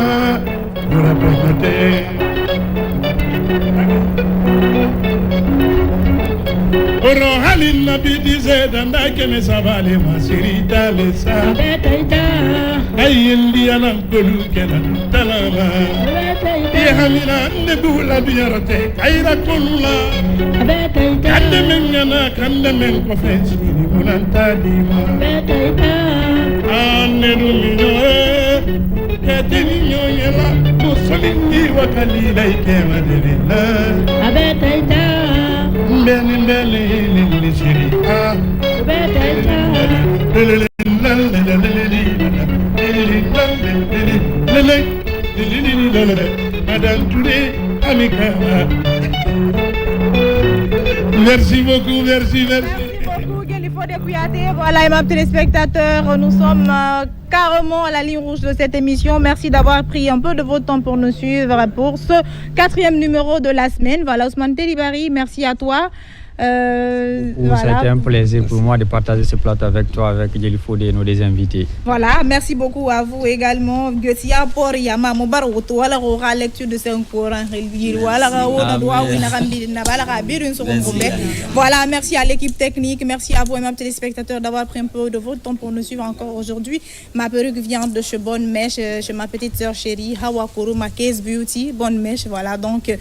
S5: Urabemote Oro halin nabi dize danda kene sabale masirita lesa Ayin diana kolu kena talama Dihamina nebula biyarote kaira kolula Kande mengana kande menkofensi ni munanta dima Aneru minyoe Keteni nyoyela Musolingi wakalila ikema devina Mbeni mbeni siri Madame Touré, Amika. Merci beaucoup, merci.
S1: Voilà, et mes téléspectateurs, nous sommes carrément à la ligne rouge de cette émission. Merci d'avoir pris un peu de votre temps pour nous suivre pour ce 4e numéro de la semaine. Voilà, Ousmane Telibari, merci à toi.
S2: Voilà. C'était un plaisir pour moi de partager ce plateau avec toi, avec Jelifo et nos invités.
S1: Voilà, merci beaucoup à vous également. Gosia pour Yama Mobaroto, à la lecture de ce Coran. Voilà, merci à l'équipe technique, merci à vous et mes téléspectateurs d'avoir pris un peu de votre temps pour nous suivre encore aujourd'hui. Ma perruque vient de chez Bonne Mèche, chez ma petite sœur chérie, Hawa Kuruma Case Beauty, Bonne Mèche. Voilà, donc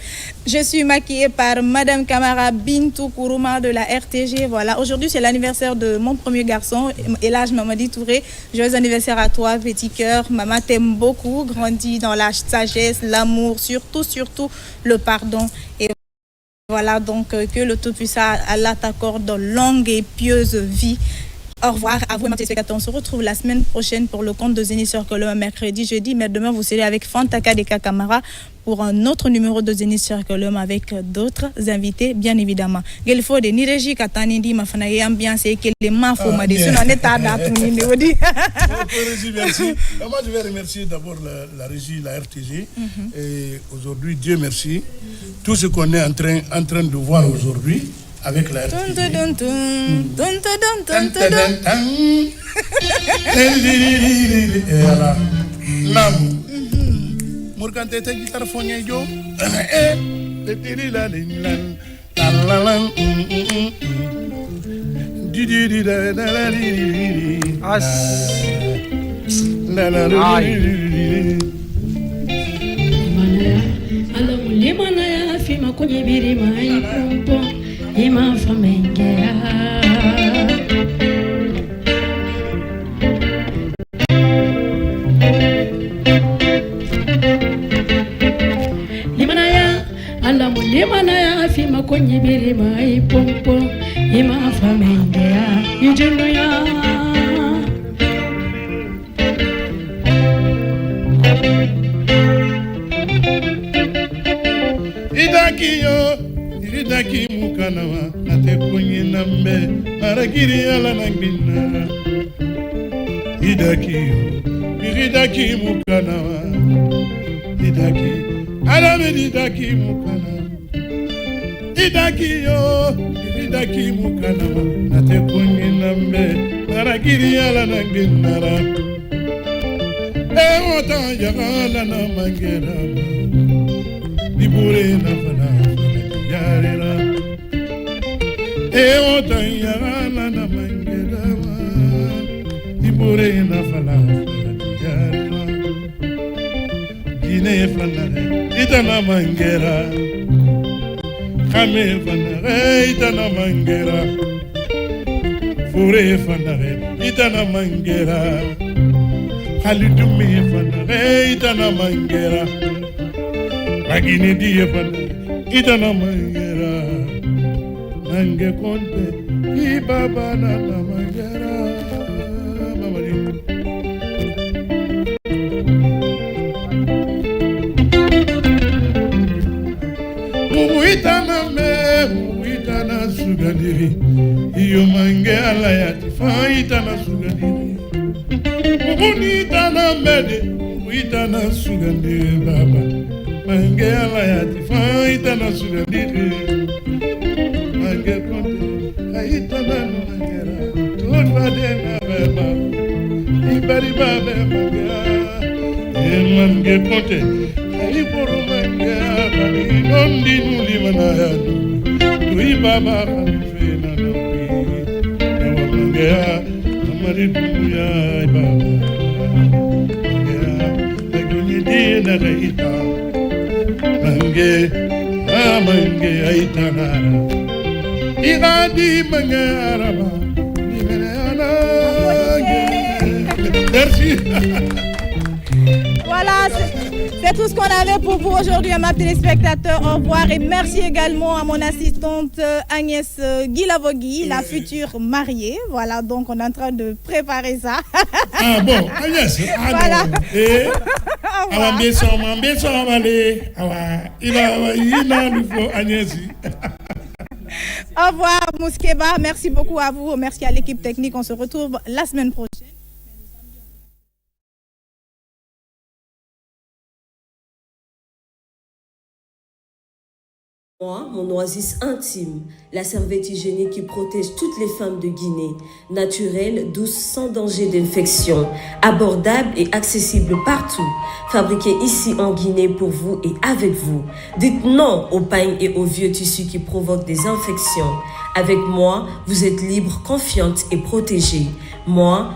S1: je suis maquillée par Madame Kamara Bintou Kuruma de la RTG. Voilà, aujourd'hui c'est l'anniversaire de mon premier garçon, Elhaj Mamadi Touré. Joyeux anniversaire à toi, petit cœur. Maman t'aime beaucoup, grandis dans la sagesse, l'amour, surtout le pardon. Et voilà, donc que le Tout-Puissant Allah t'accorde longue et pieuse vie. Au revoir à vous, mes téléspectateurs. On se retrouve la semaine prochaine pour le compte de Zénith Circle mercredi, jeudi. Mais demain, vous serez avec Fantaka Deka Kamara pour un autre numéro de Zénith Circle avec d'autres invités, bien évidemment. Il faut des Niréji Katanindi, ma fanaye ambiance et que les mafos m'a dit. Merci.
S5: Moi, je vais remercier d'abord la régie, la RTG. Et aujourd'hui, Dieu merci. Tout ce qu'on est en train de voir aujourd'hui, avec la RTG. Et voilà. Morgante te guitar fonye yo.
S9: Limanaya fima kwenye birima ipompo ima famengea Limanaya fima kwenye birima ipompo ima famengea ijunuya
S5: Idaki mukanawa nate kunyi nambe maragiri ala nangbina Idaki mukanawa Idaki alame idaki mukanawa Idaki mukanawa nate kunyi nambe maragiri ala nangbina Ewota yagala na mangera Nibure na fana yarira Ewota yagala na mangera Nibure na fana yarira Gine fana itana mangera Kame fana itana mangera Fure fana itana mangera Halidumi fana itana mangera Agini diye fana itana mangera nange konte ibaba na mangera mamari uitana sugadiri iyo mange ala ya tifa itana sugadiri uitana mede uitana sugadiri baba mange ala ya tifa itana sugadiri mange konte itana mangera todwa de na baba ibari baba mangera mange konte iboro mangera bali nondi nuli manaya tui baba fena na mangera amari duya baba mangera agoni dina reita mange aitana igadi mangera ba merci.
S1: Voilà, c'est tout ce qu'on avait pour vous aujourd'hui, à ma téléspectateur. Au revoir et merci également à mon assistante Agnès Guilavogui, la future mariée. Voilà, donc on est en train de préparer ça.
S5: Ah bon, Agnès.
S1: Voilà.
S5: Et Agnès.
S1: Au revoir, Mouskeba. Merci beaucoup à vous. Merci à l'équipe technique. On se retrouve la semaine prochaine.
S6: Moi, mon oasis intime, la serviette hygiénique qui protège toutes les femmes de Guinée. Naturelle, douce, sans danger d'infection. Abordable et accessible partout. Fabriquée ici en Guinée pour vous et avec vous. Dites non aux pailles et aux vieux tissus qui provoquent des infections. Avec moi, vous êtes libre, confiante et protégée. Moi,